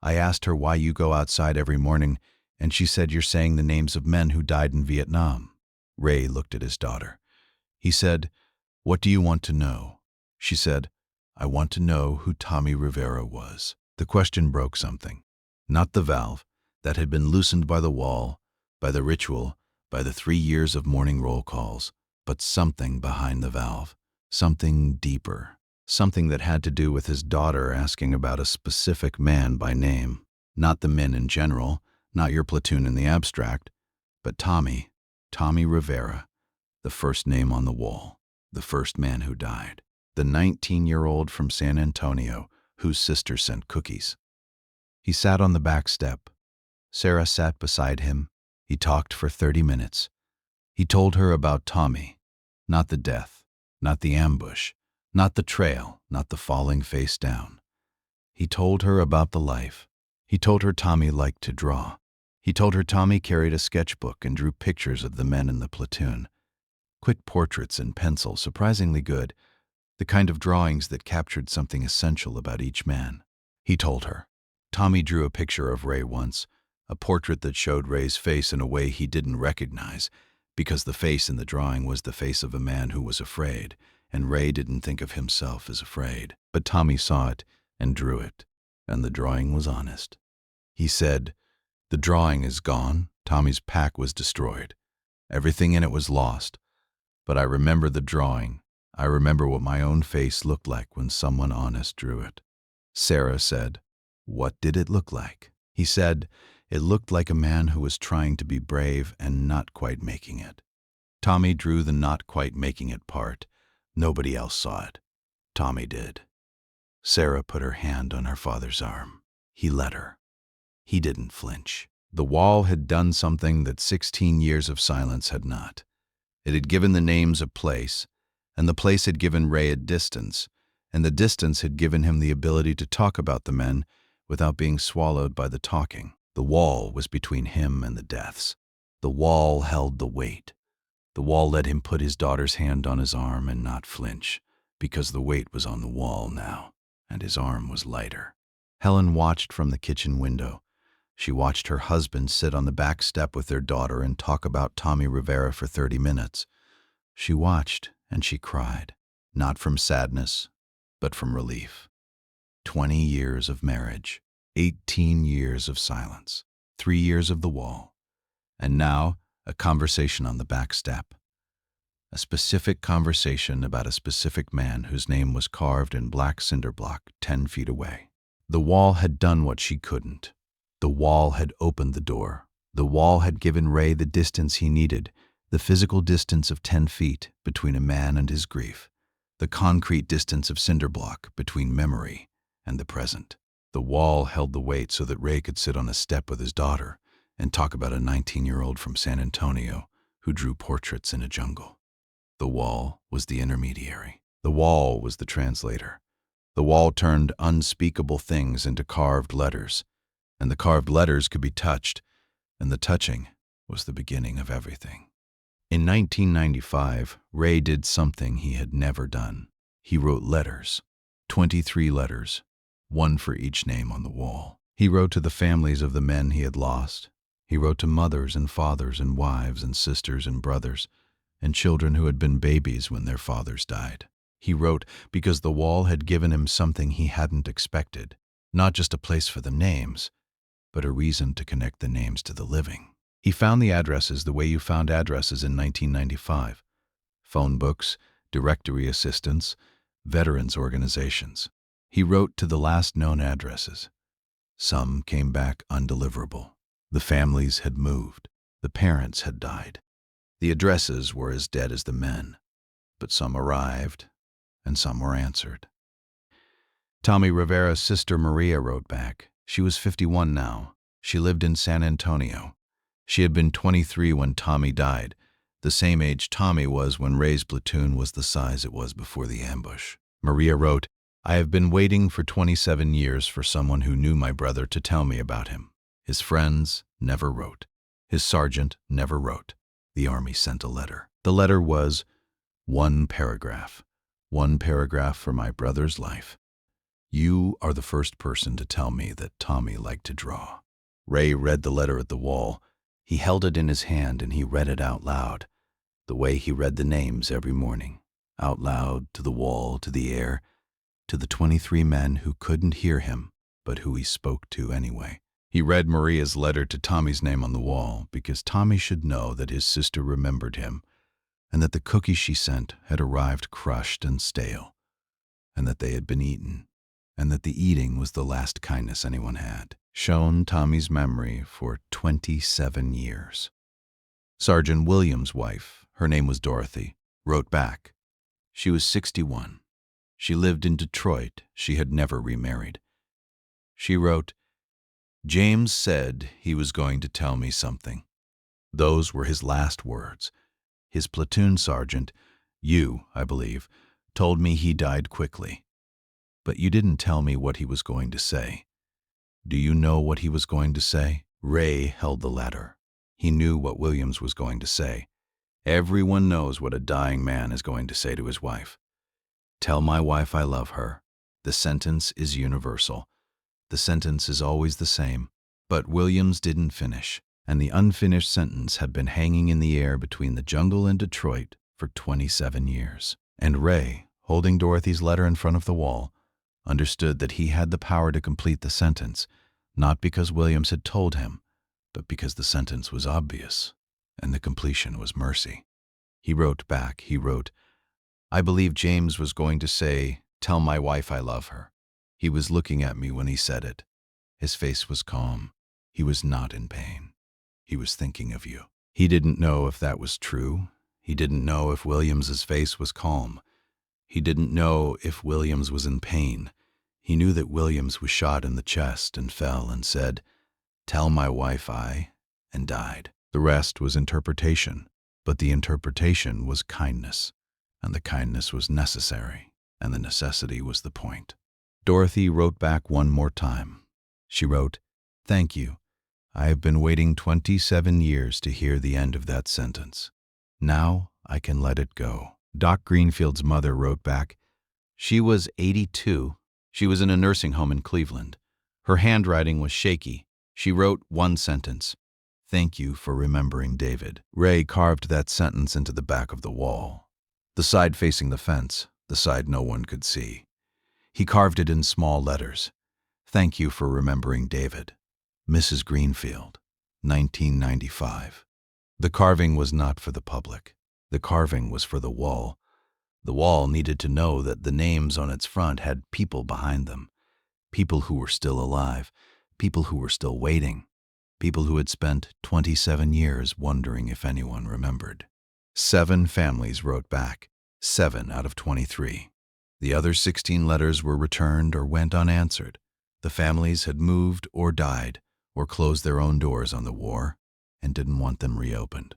I asked her why you go outside every morning, and she said you're saying the names of men who died in Vietnam." Ray looked at his daughter. He said, "What do you want to know?" She said, "I want to know who Tommy Rivera was." The question broke something. Not the valve that had been loosened by the wall, by the ritual, by the 3 years of morning roll calls, but something behind the valve, something deeper, something that had to do with his daughter asking about a specific man by name. Not the men in general, not your platoon in the abstract, but Tommy Rivera, the first name on the wall, the first man who died, the 19-year-old from San Antonio whose sister sent cookies. He sat on the back step. Sarah sat beside him. He talked for 30 minutes. He told her about Tommy, not the death, not the ambush, not the trail, not the falling face down. He told her about the life. He told her Tommy liked to draw. He told her Tommy carried a sketchbook and drew pictures of the men in the platoon. Quick portraits in pencil, surprisingly good, the kind of drawings that captured something essential about each man. He told her. Tommy drew a picture of Ray once, a portrait that showed Ray's face in a way he didn't recognize, because the face in the drawing was the face of a man who was afraid, and Ray didn't think of himself as afraid. But Tommy saw it and drew it, and the drawing was honest. He said, "The drawing is gone. Tommy's pack was destroyed. Everything in it was lost. But I remember the drawing. I remember what my own face looked like when someone honest drew it." Sarah said, "What did it look like?" He said, "It looked like a man who was trying to be brave and not quite making it." Tommy drew the not quite making it part. Nobody else saw it. Tommy did. Sarah put her hand on her father's arm. He let her. He didn't flinch. The wall had done something that 16 years of silence had not. It had given the names a place, and the place had given Ray a distance, and the distance had given him the ability to talk about the men without being swallowed by the talking. The wall was between him and the deaths. The wall held the weight. The wall let him put his daughter's hand on his arm and not flinch, because the weight was on the wall now, and his arm was lighter. Helen watched from the kitchen window. She watched her husband sit on the back step with their daughter and talk about Tommy Rivera for 30 minutes. She watched and she cried, not from sadness, but from relief. 20 years of marriage, 18 years of silence, 3 years of the wall, and now a conversation on the back step. A specific conversation about a specific man whose name was carved in black cinder block 10 feet away. The wall had done what she couldn't. The wall had opened the door. The wall had given Ray the distance he needed, the physical distance of 10 feet between a man and his grief, the concrete distance of cinder block between memory and the present. The wall held the weight so that Ray could sit on a step with his daughter and talk about a 19-year-old from San Antonio who drew portraits in a jungle. The wall was the intermediary. The wall was the translator. The wall turned unspeakable things into carved letters, and the carved letters could be touched, and the touching was the beginning of everything. In 1995, Ray did something he had never done. He wrote letters, 23 letters, one for each name on the wall. He wrote to the families of the men he had lost. He wrote to mothers and fathers and wives and sisters and brothers and children who had been babies when their fathers died. He wrote because the wall had given him something he hadn't expected, not just a place for the names, but a reason to connect the names to the living. He found the addresses the way you found addresses in 1995. Phone books, directory assistants, veterans organizations. He wrote to the last known addresses. Some came back undeliverable. The families had moved. The parents had died. The addresses were as dead as the men, but some arrived and some were answered. Tommy Rivera's sister Maria wrote back. She was 51 now. She lived in San Antonio. She had been 23 when Tommy died, the same age Tommy was when Ray's platoon was the size it was before the ambush. Maria wrote, "I have been waiting for 27 years for someone who knew my brother to tell me about him. His friends never wrote. His sergeant never wrote. The army sent a letter. The letter was one paragraph for my brother's life. You are the first person to tell me that Tommy liked to draw." Ray read the letter at the wall. He held it in his hand and he read it out loud, the way he read the names every morning, out loud, to the wall, to the air, to the 23 men who couldn't hear him, but who he spoke to anyway. He read Maria's letter to Tommy's name on the wall because Tommy should know that his sister remembered him, and that the cookies she sent had arrived crushed and stale, and that they had been eaten, and that the eating was the last kindness anyone had shown Tommy's memory for 27 years. Sergeant Williams' wife, her name was Dorothy, wrote back. She was 61. She lived in Detroit. She had never remarried. She wrote, "James said he was going to tell me something. Those were his last words. His platoon sergeant, you, I believe, told me he died quickly. But you didn't tell me what he was going to say. Do you know what he was going to say?" Ray held the letter. He knew what Williams was going to say. Everyone knows what a dying man is going to say to his wife. "Tell my wife I love her." The sentence is universal. The sentence is always the same. But Williams didn't finish, and the unfinished sentence had been hanging in the air between the jungle and Detroit for 27 years. And Ray, holding Dorothy's letter in front of the wall, understood that he had the power to complete the sentence, not because Williams had told him, but because the sentence was obvious, and the completion was mercy. He wrote back, "I believe James was going to say, 'Tell my wife I love her.' He was looking at me when he said it. His face was calm. He was not in pain. He was thinking of you." He didn't know if that was true. He didn't know if Williams's face was calm. He didn't know if Williams was in pain. He knew that Williams was shot in the chest and fell and said, "Tell my wife and died. The rest was interpretation, but the interpretation was kindness, and the kindness was necessary, and the necessity was the point. Dorothy wrote back one more time. She wrote, "Thank you. I have been waiting 27 years to hear the end of that sentence. Now I can let it go. Doc Greenfield's mother wrote back. She was 82. She was in a nursing home in Cleveland. Her handwriting was shaky. She wrote one sentence. "Thank you for remembering David." Ray carved that sentence into the back of the wall, the side facing the fence, the side no one could see. He carved it in small letters. "Thank you for remembering David. Mrs. Greenfield, 1995. The carving was not for the public. The carving was for the wall. The wall needed to know that the names on its front had people behind them. People who were still alive. People who were still waiting. People who had spent 27 years wondering if anyone remembered. 7 families wrote back. 7 out of 23. The other 16 letters were returned or went unanswered. The families had moved or died or closed their own doors on the war and didn't want them reopened.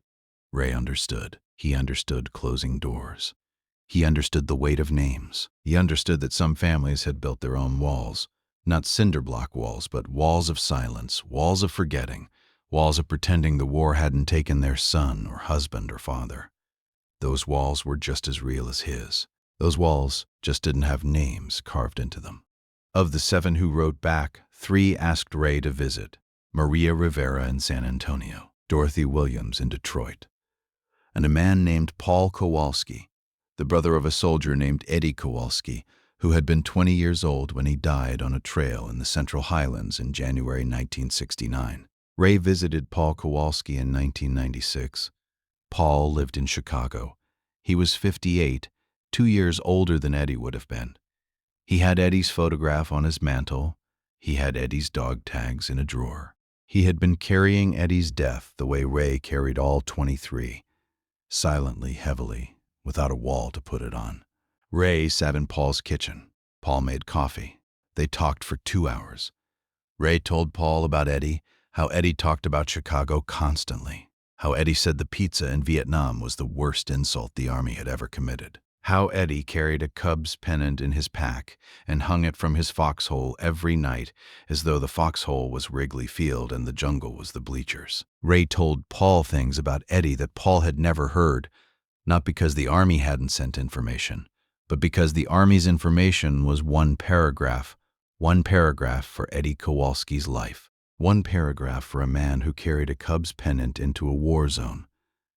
Ray understood. He understood closing doors. He understood the weight of names. He understood that some families had built their own walls. Not cinderblock walls, but walls of silence, walls of forgetting, walls of pretending the war hadn't taken their son or husband or father. Those walls were just as real as his. Those walls just didn't have names carved into them. Of the 7 who wrote back, 3 asked Ray to visit. Maria Rivera in San Antonio, Dorothy Williams in Detroit, and a man named Paul Kowalski, the brother of a soldier named Eddie Kowalski, who had been 20 years old when he died on a trail in the Central Highlands in January 1969. Ray visited Paul Kowalski in 1996. Paul lived in Chicago. He was 58, 2 years older than Eddie would have been. He had Eddie's photograph on his mantle. He had Eddie's dog tags in a drawer. He had been carrying Eddie's death the way Ray carried all 23, silently, heavily, without a wall to put it on. Ray sat in Paul's kitchen. Paul made coffee. They talked for 2 hours. Ray told Paul about Eddie, how Eddie talked about Chicago constantly, how Eddie said the pizza in Vietnam was the worst insult the Army had ever committed, how Eddie carried a Cubs pennant in his pack and hung it from his foxhole every night as though the foxhole was Wrigley Field and the jungle was the bleachers. Ray told Paul things about Eddie that Paul had never heard, not because the Army hadn't sent information, but because the Army's information was one paragraph for Eddie Kowalski's life, one paragraph for a man who carried a Cubs pennant into a war zone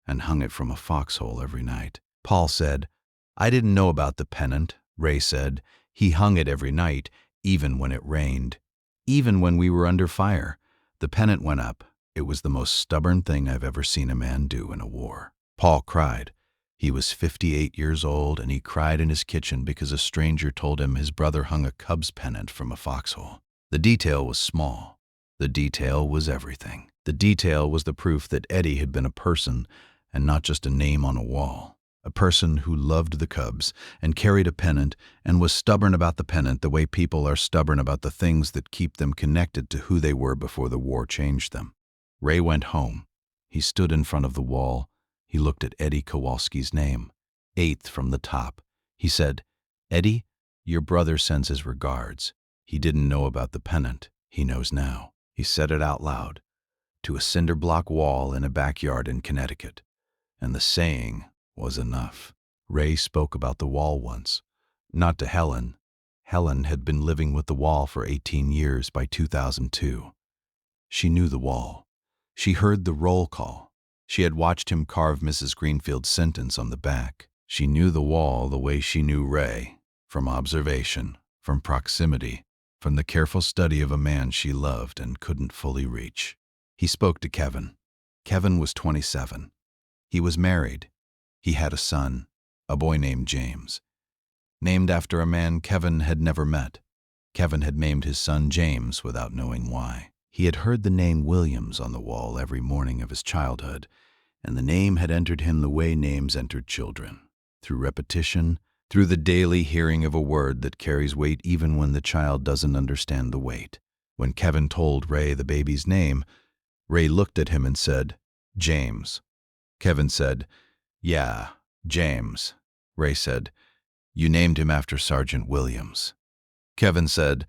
and hung it from a foxhole every night. Paul said, "I didn't know about the pennant." Ray said, "He hung it every night, even when it rained, even when we were under fire. The pennant went up. It was the most stubborn thing I've ever seen a man do in a war." Paul cried. He was 58 years old, and he cried in his kitchen because a stranger told him his brother hung a Cubs pennant from a foxhole. The detail was small. The detail was everything. The detail was the proof that Eddie had been a person and not just a name on a wall. A person who loved the Cubs and carried a pennant and was stubborn about the pennant the way people are stubborn about the things that keep them connected to who they were before the war changed them. Ray went home. He stood in front of the wall. He looked at Eddie Kowalski's name, 8th from the top. He said, "Eddie, your brother sends his regards. He didn't know about the pennant. He knows now." He said it out loud, to a cinder-block wall in a backyard in Connecticut. And the saying was enough. Ray spoke about the wall once, not to Helen. Helen had been living with the wall for 18 years by 2002. She knew the wall. She heard the roll call. She had watched him carve Mrs. Greenfield's sentence on the back. She knew the wall the way she knew Ray, from observation, from proximity, from the careful study of a man she loved and couldn't fully reach. He spoke to Kevin. Kevin was 27. He was married. He had a son, a boy named James, named after a man Kevin had never met. Kevin had named his son James without knowing why. He had heard the name Williams on the wall every morning of his childhood, and the name had entered him the way names entered children, through repetition, through the daily hearing of a word that carries weight even when the child doesn't understand the weight. When Kevin told Ray the baby's name, Ray looked at him and said, "James." Kevin said, "Yeah, James." Ray said, "You named him after Sergeant Williams." Kevin said,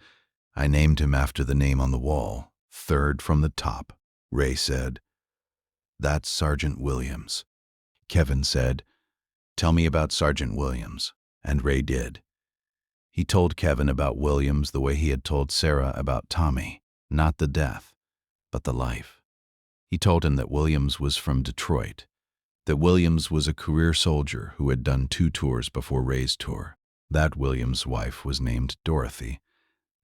"I named him after the name on the wall, 3rd from the top." Ray said, "That's Sergeant Williams." Kevin said, "Tell me about Sergeant Williams." And Ray did. He told Kevin about Williams the way he had told Sarah about Tommy, not the death, but the life. He told him that Williams was from Detroit, that Williams was a career soldier who had done 2 tours before Ray's tour, that Williams' wife was named Dorothy,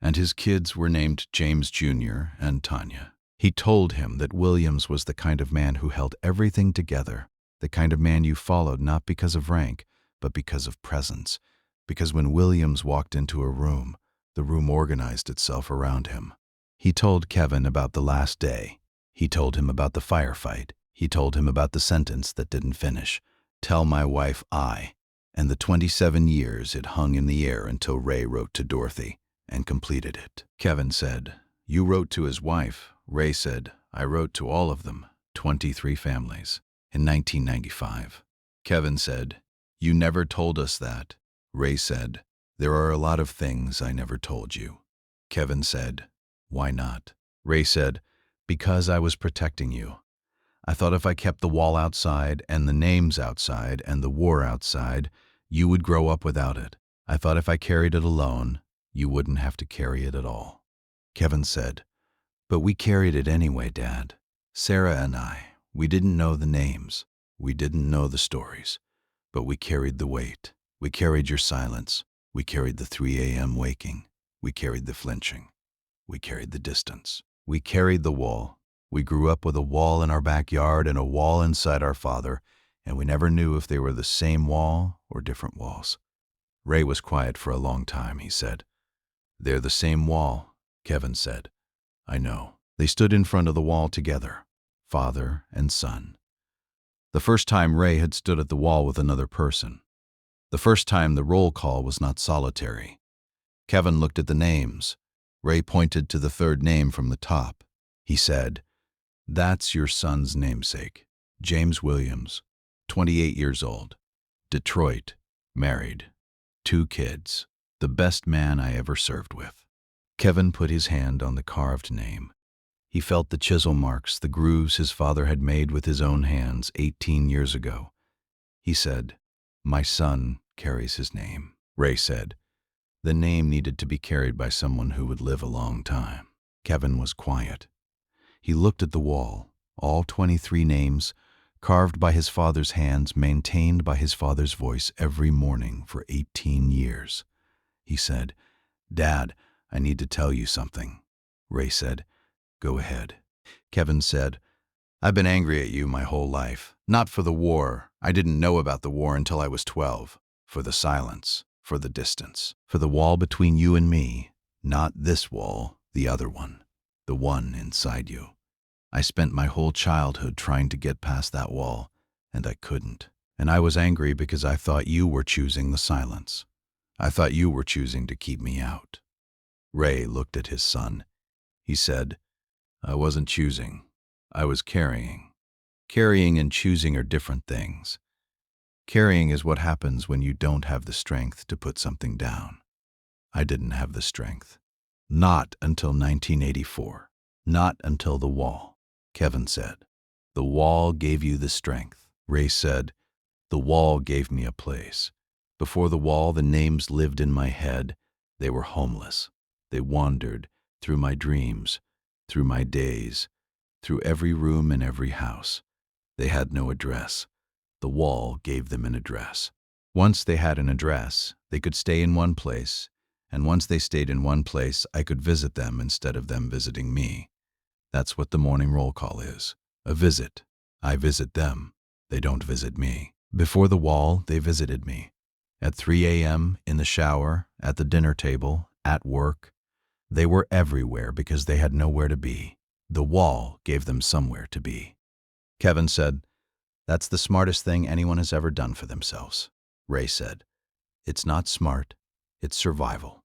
and his kids were named James Jr. and Tanya. He told him that Williams was the kind of man who held everything together, the kind of man you followed not because of rank, but because of presence, because when Williams walked into a room, the room organized itself around him. He told Kevin about the last day. He told him about the firefight. He told him about the sentence that didn't finish, "Tell my wife I," and the 27 years it hung in the air until Ray wrote to Dorothy and completed it. Kevin said, "You wrote to his wife." Ray said, "I wrote to all of them, 23 families, in 1995. Kevin said, "You never told us that." Ray said, "There are a lot of things I never told you." Kevin said, "Why not?" Ray said, "Because I was protecting you. I thought if I kept the wall outside and the names outside and the war outside, you would grow up without it. I thought if I carried it alone, you wouldn't have to carry it at all." Kevin said, "But we carried it anyway, Dad. Sarah and I, we didn't know the names. We didn't know the stories. But we carried the weight. We carried your silence. We carried the 3 a.m. waking. We carried the flinching. We carried the distance. We carried the wall. We grew up with a wall in our backyard and a wall inside our father, and we never knew if they were the same wall or different walls." Ray was quiet for a long time. He said, "They're the same wall," Kevin said. "I know." They stood in front of the wall together, father and son. The first time Ray had stood at the wall with another person. The first time the roll call was not solitary. Kevin looked at the names. Ray pointed to the 3rd name from the top. He said, "That's your son's namesake, James Williams, 28 years old, Detroit, married, 2 kids, the best man I ever served with." Kevin put his hand on the carved name. He felt the chisel marks, the grooves his father had made with his own hands 18 years ago. He said, "My son carries his name." Ray said, "The name needed to be carried by someone who would live a long time." Kevin was quiet. He looked at the wall, all 23 names, carved by his father's hands, maintained by his father's voice every morning for 18 years. He said, "Dad, I need to tell you something." Ray said, "Go ahead." Kevin said, "I've been angry at you my whole life. Not for the war. I didn't know about the war until I was 12. For the silence, for the distance, for the wall between you and me. Not this wall, the other one. The one inside you. I spent my whole childhood trying to get past that wall, and I couldn't. And I was angry because I thought you were choosing the silence. I thought you were choosing to keep me out." Ray looked at his son. He said, "I wasn't choosing. I was carrying. Carrying and choosing are different things. Carrying is what happens when you don't have the strength to put something down. I didn't have the strength. Not until 1984. Not until the wall," Kevin said. "The wall gave you the strength." Ray said, "The wall gave me a place. Before the wall, the names lived in my head. They were homeless. They wandered through my dreams, through my days, through every room and every house. They had no address. The wall gave them an address. Once they had an address, they could stay in one place, and once they stayed in one place, I could visit them instead of them visiting me. That's what the morning roll call is, a visit. I visit them. They don't visit me. Before the wall, they visited me. At 3 a.m., in the shower, at the dinner table, at work. They were everywhere because they had nowhere to be. The wall gave them somewhere to be." Kevin said, "That's the smartest thing anyone has ever done for themselves." Ray said, "It's not smart, it's survival.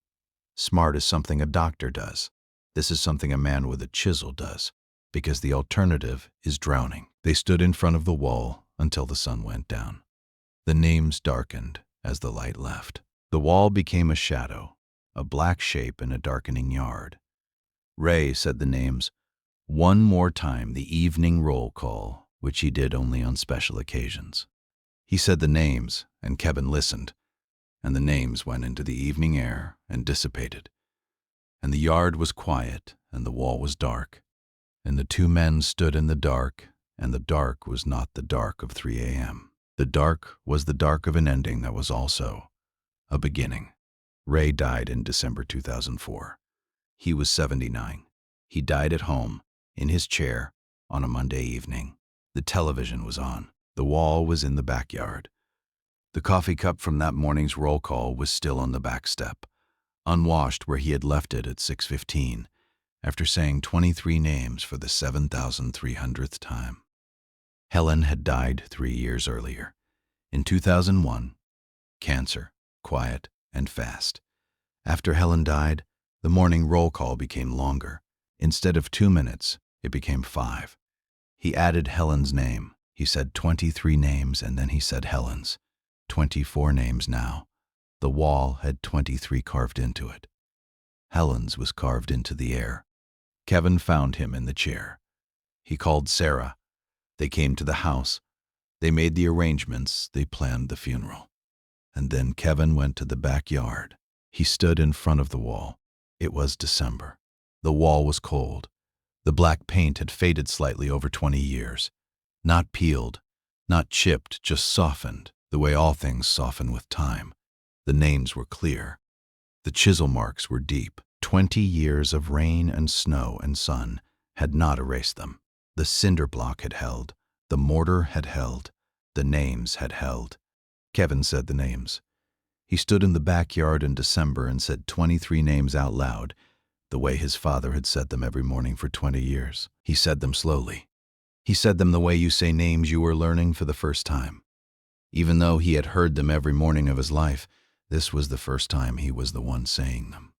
Smart is something a doctor does. This is something a man with a chisel does, because the alternative is drowning." They stood in front of the wall until the sun went down. The names darkened as the light left. The wall became a shadow, a black shape in a darkening yard. Ray said the names one more time, the evening roll call, which he did only on special occasions. He said the names, and Kevin listened, and the names went into the evening air and dissipated. And the yard was quiet, and the wall was dark, and the two men stood in the dark, and the dark was not the dark of 3 a.m. The dark was the dark of an ending that was also a beginning. Ray died in December 2004. He was 79. He died at home, in his chair, on a Monday evening. The television was on. The wall was in the backyard. The coffee cup from that morning's roll call was still on the back step, unwashed where he had left it at 6:15, after saying 23 names for the 7,300th time. Helen had died 3 years earlier. In 2001, cancer, quiet and fast. After Helen died, the morning roll call became longer. Instead of 2 minutes, it became 5. He added Helen's name. He said 23 names, and then he said Helen's. 24 names now. The wall had 23 carved into it. Helen's was carved into the air. Kevin found him in the chair. He called Sarah. They came to the house. They made the arrangements. They planned the funeral. And then Kevin went to the backyard. He stood in front of the wall. It was December. The wall was cold. The black paint had faded slightly over 20 years. Not peeled, not chipped, just softened, the way all things soften with time. The names were clear. The chisel marks were deep. 20 years of rain and snow and sun had not erased them. The cinderblock had held. The mortar had held. The names had held. Kevin said the names. He stood in the backyard in December and said 23 names out loud, the way his father had said them every morning for 20 years. He said them slowly. He said them the way you say names you were learning for the first time. Even though he had heard them every morning of his life, this was the first time he was the one saying them.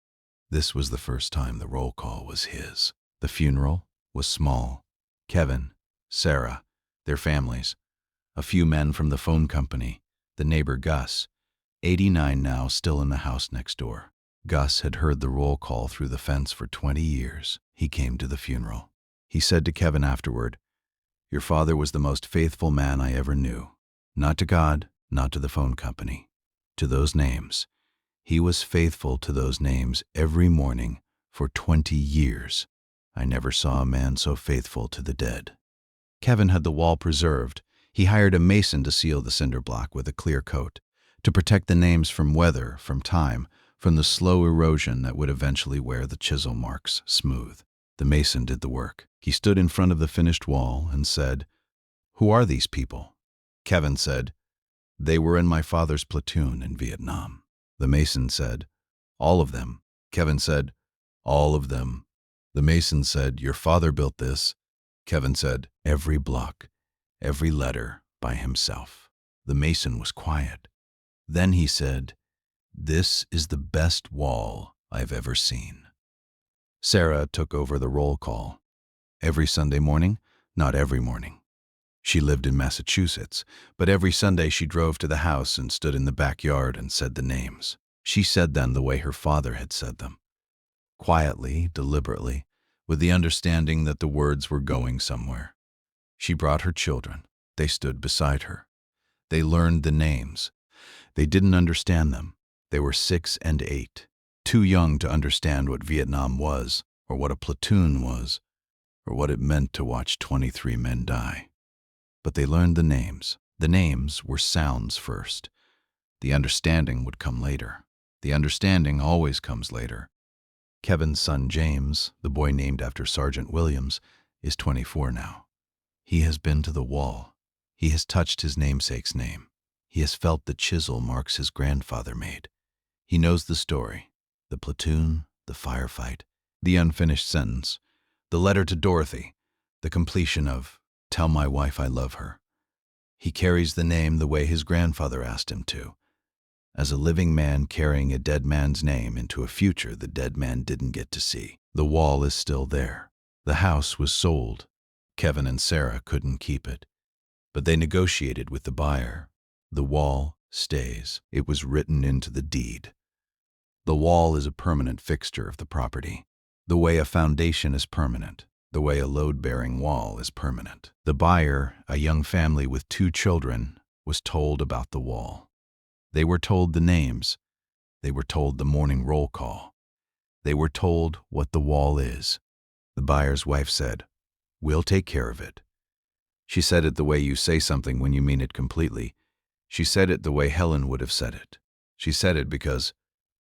This was the first time the roll call was his. The funeral was small. Kevin, Sarah, their families, a few men from the phone company, the neighbor Gus, 89 now, still in the house next door. Gus had heard the roll call through the fence for 20 years. He came to the funeral. He said to Kevin afterward, "Your father was the most faithful man I ever knew. Not to God, not to the phone company, to those names. He was faithful to those names every morning for 20 years. I never saw a man so faithful to the dead." Kevin had the wall preserved. He hired a mason to seal the cinder block with a clear coat, to protect the names from weather, from time, from the slow erosion that would eventually wear the chisel marks smooth. The mason did the work. He stood in front of the finished wall and said, "Who are these people?" Kevin said, "They were in my father's platoon in Vietnam." The mason said, "All of them." Kevin said, "All of them." The mason said, "Your father built this." Kevin said, "Every block, every letter by himself." The mason was quiet. Then he said, "This is the best wall I've ever seen." Sarah took over the roll call. Every Sunday morning, not every morning. She lived in Massachusetts, but every Sunday she drove to the house and stood in the backyard and said the names. She said them the way her father had said them. Quietly, deliberately, with the understanding that the words were going somewhere. She brought her children. They stood beside her. They learned the names. They didn't understand them. They were 6 and 8, too young to understand what Vietnam was, or what a platoon was, or what it meant to watch 23 men die. But they learned the names. The names were sounds first. The understanding would come later. The understanding always comes later. Kevin's son James, the boy named after Sergeant Williams, is 24 now. He has been to the wall. He has touched his namesake's name. He has felt the chisel marks his grandfather made. He knows the story, the platoon, the firefight, the unfinished sentence, the letter to Dorothy, the completion of, "Tell my wife I love her." He carries the name the way his grandfather asked him to, as a living man carrying a dead man's name into a future the dead man didn't get to see. The wall is still there. The house was sold. Kevin and Sarah couldn't keep it, but they negotiated with the buyer. The wall stays. It was written into the deed. The wall is a permanent fixture of the property, the way a foundation is permanent, the way a load-bearing wall is permanent. The buyer, a young family with 2 children, was told about the wall. They were told the names. They were told the morning roll call. They were told what the wall is. The buyer's wife said, "We'll take care of it." She said it the way you say something when you mean it completely. She said it the way Helen would have said it. She said it because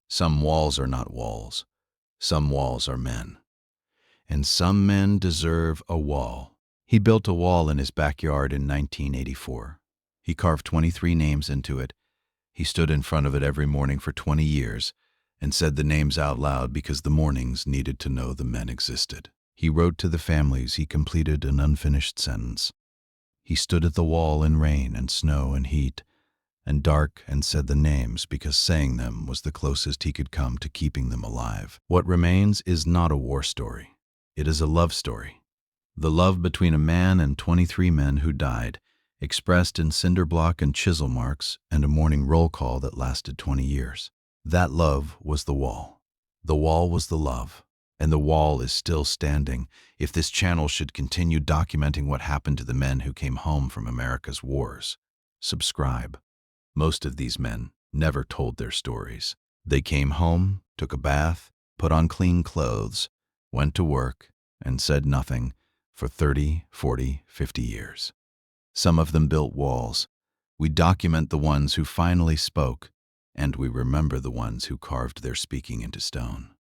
some walls are not walls. Some walls are men. And some men deserve a wall. He built a wall in his backyard in 1984. He carved 23 names into it. He stood in front of it every morning for 20 years and said the names out loud because the mornings needed to know the men existed. He wrote to the families. He completed an unfinished sentence. He stood at the wall in rain and snow and heat and dark and said the names because saying them was the closest he could come to keeping them alive. What remains is not a war story. It is a love story. The love between a man and 23 men who died, expressed in cinderblock and chisel marks and a morning roll call that lasted 20 years. That love was the wall. The wall was the love. And the wall is still standing if this channel should continue documenting what happened to the men who came home from America's wars. Subscribe. Most of these men never told their stories. They came home, took a bath, put on clean clothes, went to work, and said nothing for 30, 40, 50 years. Some of them built walls. We document the ones who finally spoke, and we remember the ones who carved their speaking into stone.